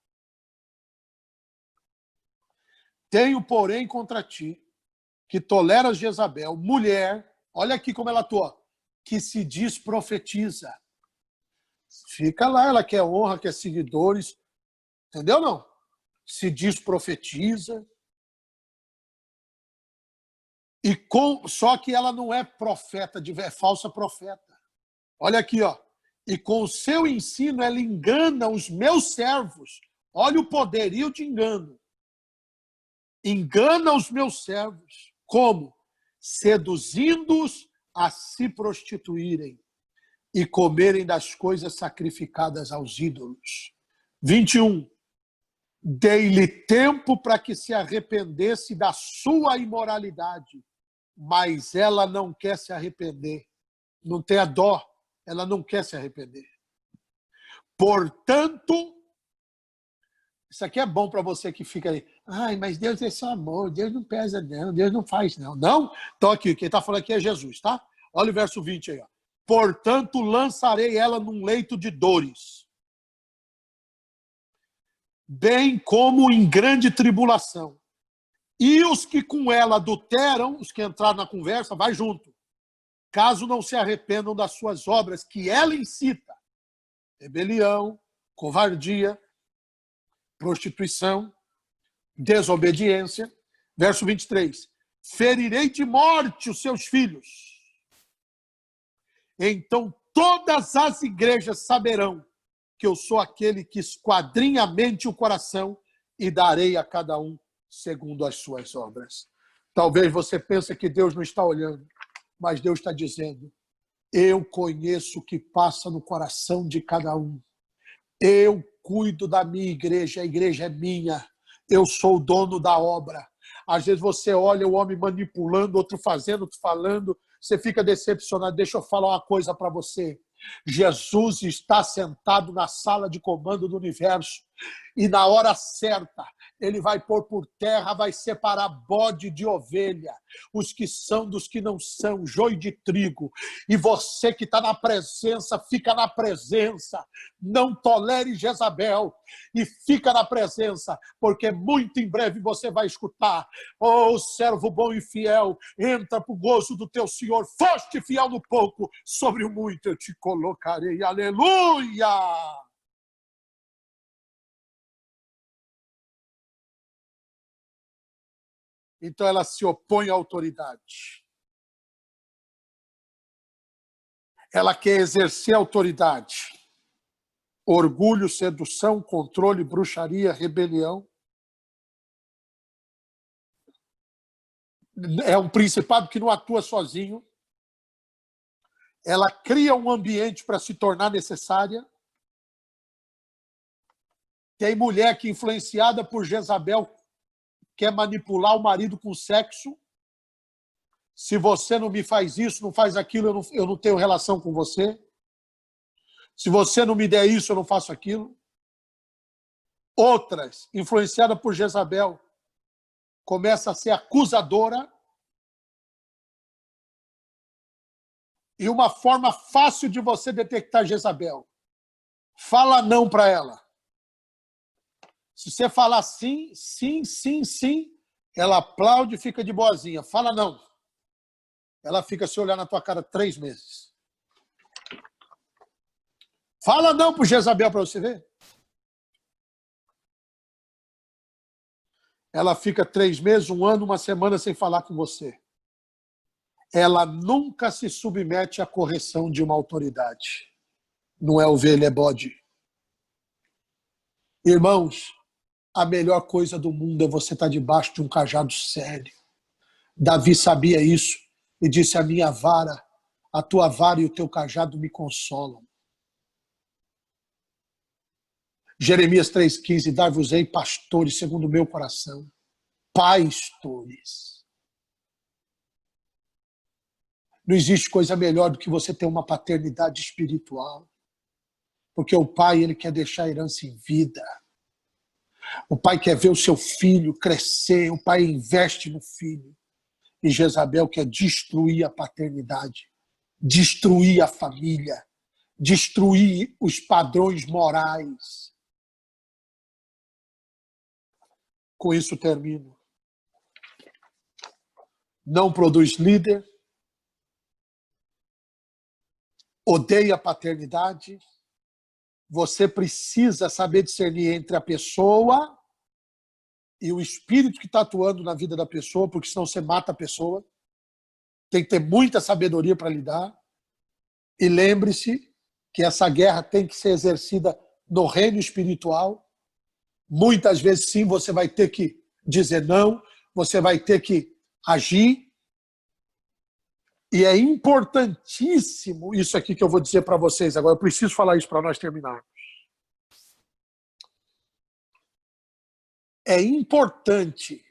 Tenho, porém, contra ti que toleras Jezabel, mulher, olha aqui como ela atua, que se diz profetiza. Fica lá, ela quer honra, quer seguidores. Entendeu, não? Se diz profetiza. Só que ela não é profeta, é falsa profeta. Olha aqui, ó. E com o seu ensino ela engana os meus servos. Olha o poderio de engano. Engana os meus servos. Como? Seduzindo-os a se prostituírem e comerem das coisas sacrificadas aos ídolos. 21. Dei-lhe tempo para que se arrependesse da sua imoralidade, mas ela não quer se arrepender. Não tem a dó, ela não quer se arrepender. Portanto, isso aqui é bom para você que fica aí. Ai, mas Deus é só amor, Deus não pesa não, Deus não faz não. Não? Então aqui, quem está falando aqui é Jesus, tá? Olha o verso 20 aí. Ó. Portanto, lançarei ela num leito de dores, bem como em grande tribulação. E os que com ela adulteram, os que entraram na conversa, vai junto. Caso não se arrependam das suas obras que ela incita. Rebelião, covardia, prostituição, desobediência. Verso 23. Ferirei de morte os seus filhos. Então todas as igrejas saberão que eu sou aquele que esquadrinha a mente e o coração e darei a cada um segundo as suas obras. Talvez você pense que Deus não está olhando, mas Deus está dizendo, eu conheço o que passa no coração de cada um. Eu cuido da minha igreja, a igreja é minha. Eu sou o dono da obra. Às vezes você olha o homem manipulando, outro fazendo, outro falando, você fica decepcionado. Deixa eu falar uma coisa para você. Jesus está sentado na sala de comando do universo e na hora certa ele vai pôr por terra, vai separar bode de ovelha, os que são dos que não são, joio de trigo. E você que está na presença, fica na presença. Não tolere Jezabel e fica na presença, porque muito em breve você vai escutar: oh, servo bom e fiel, entra para o gozo do teu Senhor. Foste fiel no pouco, sobre o muito eu te colocarei. Aleluia! Então ela se opõe à autoridade. Ela quer exercer autoridade. Orgulho, sedução, controle, bruxaria, rebelião. É um principado que não atua sozinho. Ela cria um ambiente para se tornar necessária. Tem mulher que, influenciada por Jezabel, quer manipular o marido com sexo. Se você não me faz isso, não faz aquilo, eu não tenho relação com você. Se você não me der isso, eu não faço aquilo. Outras, influenciadas por Jezabel, começa a ser acusadora. E uma forma fácil de você detectar Jezabel: fala não para ela. Se você falar sim, sim, sim, sim, ela aplaude e fica de boazinha. Fala não. Ela fica se olhando na tua cara 3 meses. Fala não para Jezabel para você ver. Ela fica 3 meses, 1 ano, 1 semana sem falar com você. Ela nunca se submete à correção de uma autoridade. Não é ovelha, é bode. Irmãos, a melhor coisa do mundo é você estar debaixo de um cajado sério. Davi sabia isso e disse: a minha vara, a tua vara e o teu cajado me consolam. Jeremias 3,15, dar-vos-ei pastores segundo o meu coração. Pastores. Não existe coisa melhor do que você ter uma paternidade espiritual. Porque o pai, ele quer deixar a herança em vida. O pai quer ver o seu filho crescer, o pai investe no filho. E Jezabel quer destruir a paternidade, destruir a família, destruir os padrões morais. Com isso termino. Não produz líder, odeia a paternidade, Você precisa saber discernir entre a pessoa e o espírito que está atuando na vida da pessoa, porque senão você mata a pessoa. Tem que ter muita sabedoria para lidar. E lembre-se que essa guerra tem que ser exercida no reino espiritual. Muitas vezes, sim, você vai ter que dizer não, você vai ter que agir. E é importantíssimo isso aqui que eu vou dizer para vocês agora. Eu preciso falar isso para nós terminarmos. É importante,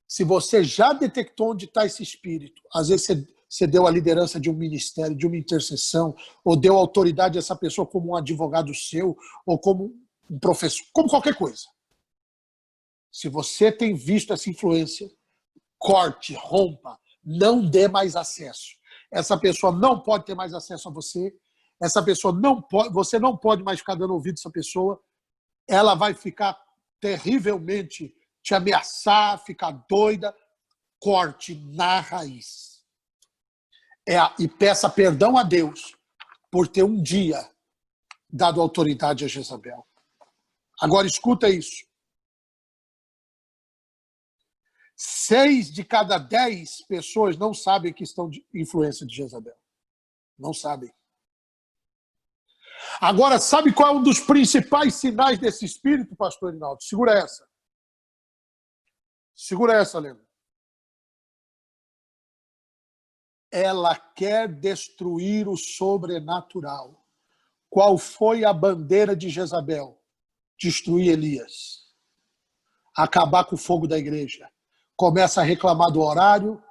se você já detectou onde está esse espírito, às vezes você deu a liderança de um ministério, de uma intercessão, ou deu autoridade a essa pessoa como um advogado seu, ou como um professor, como qualquer coisa. Se você tem visto essa influência, corte, rompa, não dê mais acesso. Essa pessoa não pode ter mais acesso a você, essa pessoa não pode, você não pode mais ficar dando ouvido a essa pessoa, ela vai ficar terrivelmente te ameaçar, ficar doida. Corte na raiz. E peça perdão a Deus por ter um dia dado autoridade a Jezabel. Agora escuta isso. 6 de cada 10 pessoas não sabem que estão de influência de Jezabel. Não sabem. Agora, sabe qual é um dos principais sinais desse espírito, pastor Rinaldo? Segura essa. Segura essa, lembra? Ela quer destruir o sobrenatural. Qual foi a bandeira de Jezabel? Destruir Elias. Acabar com o fogo da igreja. Começa a reclamar do horário,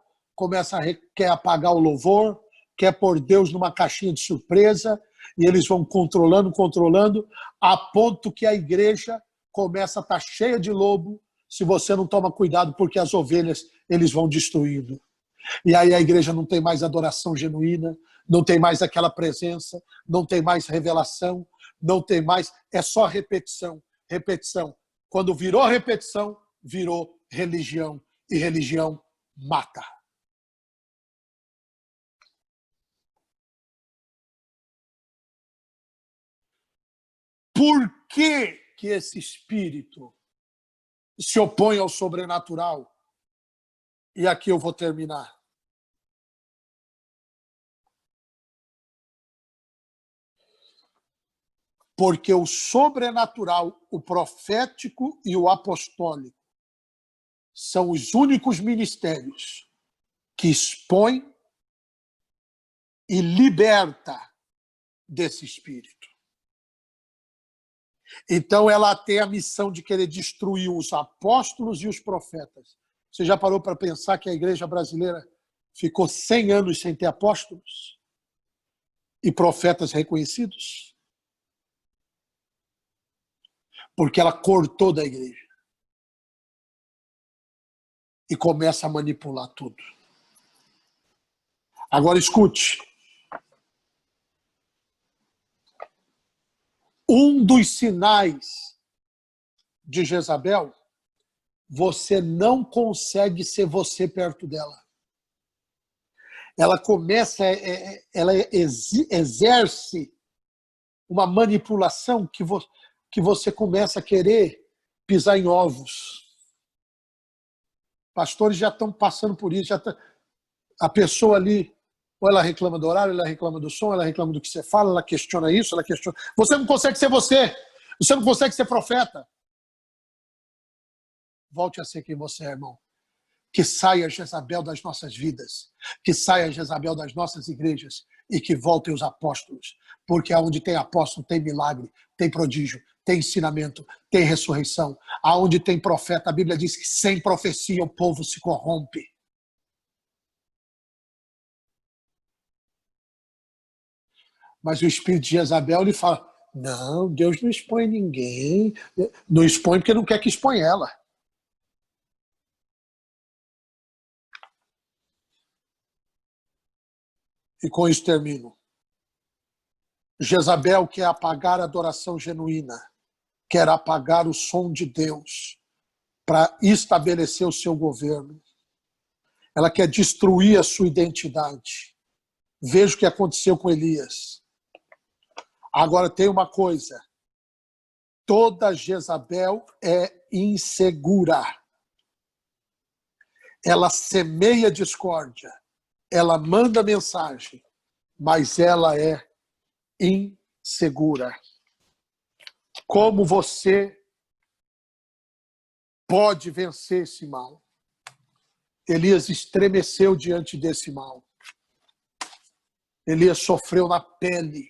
quer apagar o louvor, quer pôr Deus numa caixinha de surpresa, e eles vão controlando, a ponto que a igreja começa a estar cheia de lobo, se você não toma cuidado, porque as ovelhas eles vão destruindo. E aí a igreja não tem mais adoração genuína, não tem mais aquela presença, não tem mais revelação, não tem mais, é só repetição, repetição. Quando virou repetição, virou religião, e religião mata. Por que esse espírito se opõe ao sobrenatural? E aqui eu vou terminar. Porque o sobrenatural, o profético e o apostólico são os únicos ministérios que expõem e liberta desse espírito. Então ela tem a missão de querer destruir os apóstolos e os profetas. Você já parou para pensar que a igreja brasileira ficou 100 anos sem ter apóstolos e profetas reconhecidos? Porque ela cortou da igreja e começa a manipular tudo. Agora escute. Um dos sinais de Jezabel, você não consegue ser você perto dela. Ela começa, ela exerce uma manipulação que você começa a querer pisar em ovos. Pastores já estão passando por isso. A pessoa ali, ou ela reclama do horário, ela reclama do som, ela reclama do que você fala, ela questiona isso, ela questiona... Você não consegue ser você. Você não consegue ser profeta. Volte a ser quem você é, irmão. Que saia Jezabel das nossas vidas. Que saia Jezabel das nossas igrejas. E que voltem os apóstolos. Porque onde tem apóstolo tem milagre, tem prodígio, tem ensinamento, tem ressurreição. Aonde tem profeta, a Bíblia diz que sem profecia o povo se corrompe. Mas o espírito de Jezabel, ele fala, não, Deus não expõe ninguém. Não expõe porque não quer que expõe ela. E com isso termino. Jezabel quer apagar a adoração genuína, quer apagar o som de Deus para estabelecer o seu governo. Ela quer destruir a sua identidade. Veja o que aconteceu com Elias. Agora tem uma coisa. Toda Jezabel é insegura. Ela semeia discórdia. Ela manda mensagem. Mas ela é insegura. Como você pode vencer esse mal? Elias estremeceu diante desse mal. Elias sofreu na pele,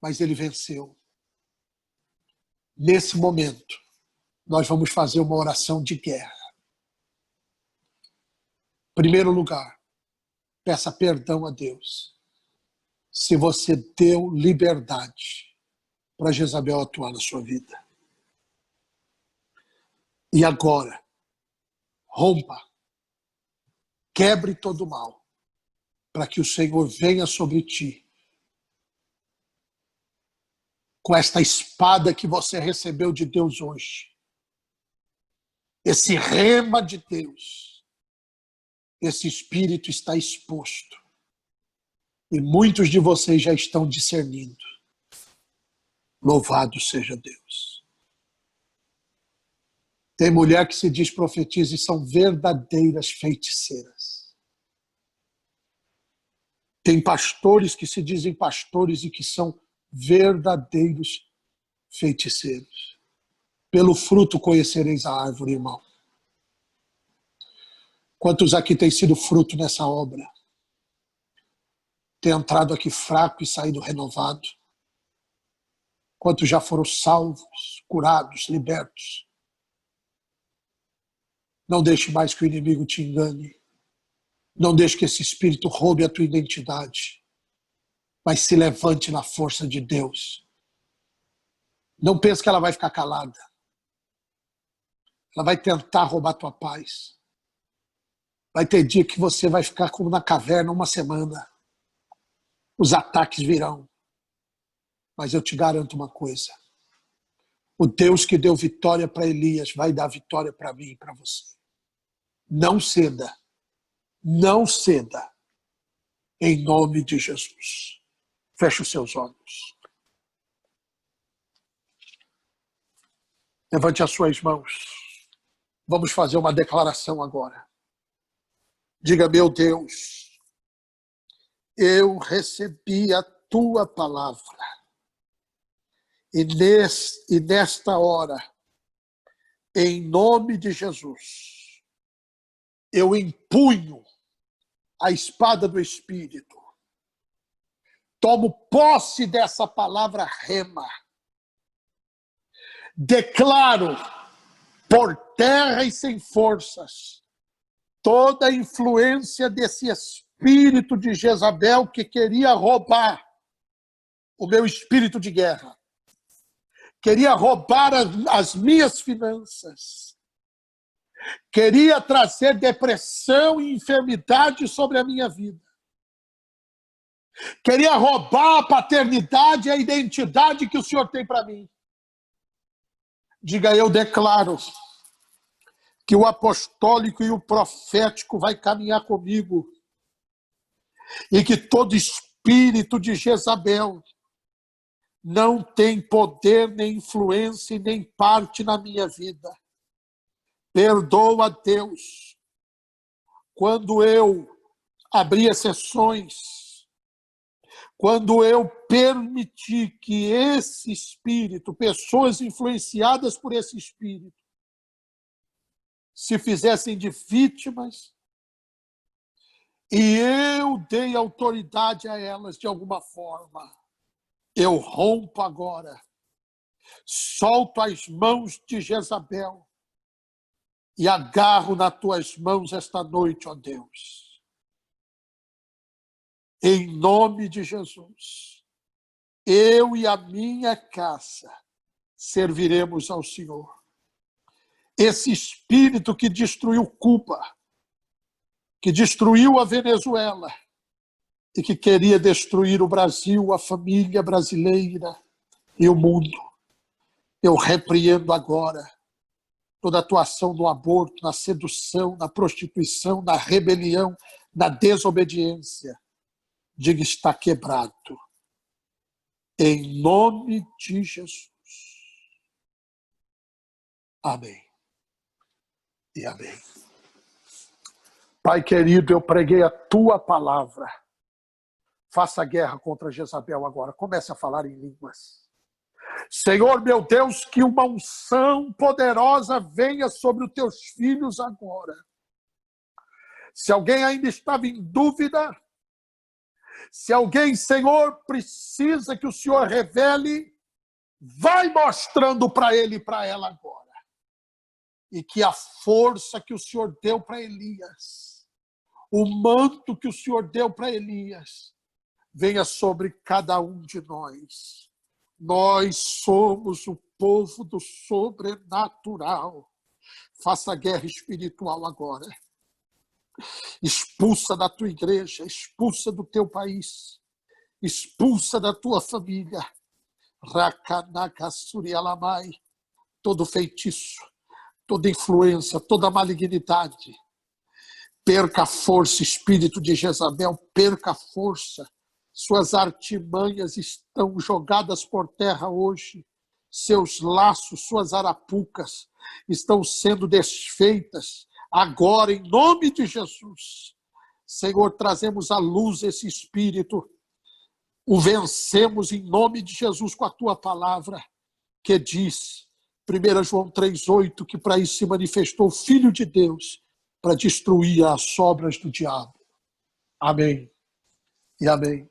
mas ele venceu. Nesse momento, nós vamos fazer uma oração de guerra. Em primeiro lugar, peça perdão a Deus. Se você deu liberdade para Jezabel atuar na sua vida. E agora, rompa, quebre todo o mal, para que o Senhor venha sobre ti com esta espada que você recebeu de Deus hoje. Esse rema de Deus, esse espírito está exposto. E muitos de vocês já estão discernindo. Louvado seja Deus. Tem mulher que se diz profetiza e são verdadeiras feiticeiras. Tem pastores que se dizem pastores e que são verdadeiros feiticeiros. Pelo fruto conhecereis a árvore, irmão. Quantos aqui têm sido fruto nessa obra? Tem entrado aqui fraco e saído renovado? Quantos já foram salvos, curados, libertos? Não deixe mais que o inimigo te engane. Não deixe que esse espírito roube a tua identidade. Mas se levante na força de Deus. Não pense que ela vai ficar calada. Ela vai tentar roubar a tua paz. Vai ter dia que você vai ficar como na caverna uma semana. Os ataques virão. Mas eu te garanto uma coisa. O Deus que deu vitória para Elias vai dar vitória para mim e para você. Não ceda. Não ceda. Em nome de Jesus. Feche os seus olhos. Levante as suas mãos. Vamos fazer uma declaração agora. Diga, meu Deus, eu recebi a tua palavra. E nesta hora, em nome de Jesus, eu empunho a espada do Espírito. Tomo posse dessa palavra rema. Declaro por terra e sem forças toda a influência desse espírito de Jezabel que queria roubar o meu espírito de guerra. Queria roubar as minhas finanças. Queria trazer depressão e enfermidade sobre a minha vida. Queria roubar a paternidade e a identidade que o Senhor tem para mim. Diga, eu declaro que o apostólico e o profético vai caminhar comigo e que todo espírito de Jezabel não tem poder, nem influência e nem parte na minha vida. Perdoa, Deus, quando eu abri exceções, quando eu permiti que esse espírito, pessoas influenciadas por esse espírito, se fizessem de vítimas, e eu dei autoridade a elas de alguma forma. Eu rompo agora, solto as mãos de Jezabel e agarro nas tuas mãos esta noite, ó Deus. Em nome de Jesus, eu e a minha casa serviremos ao Senhor. Esse espírito que destruiu Cuba, que destruiu a Venezuela e que queria destruir o Brasil, a família brasileira e o mundo. Eu repreendo agora toda atuação no aborto, na sedução, na prostituição, na rebelião, na desobediência. Diga, está quebrado. Em nome de Jesus. Amém. E amém. Pai querido, eu preguei a tua palavra. Faça guerra contra Jezabel agora. Comece a falar em línguas. Senhor, meu Deus, que uma unção poderosa venha sobre os teus filhos agora. Se alguém ainda estava em dúvida, se alguém, Senhor, precisa que o Senhor revele, vai mostrando para ele e para ela agora. E que a força que o Senhor deu para Elias, o manto que o Senhor deu para Elias, venha sobre cada um de nós. Nós somos o povo do sobrenatural. Faça guerra espiritual agora. Expulsa da tua igreja, expulsa do teu país, expulsa da tua família. Rakanakasurialamai, todo feitiço, toda influência, toda malignidade. Perca a força, espírito de Jezabel, perca a força. Suas artimanhas estão jogadas por terra hoje. Seus laços, suas arapucas estão sendo desfeitas agora, em nome de Jesus. Senhor, trazemos à luz esse espírito. O vencemos em nome de Jesus com a tua palavra, que diz, 1 João 3,8, que para isso se manifestou o Filho de Deus, para destruir as obras do diabo. Amém e amém.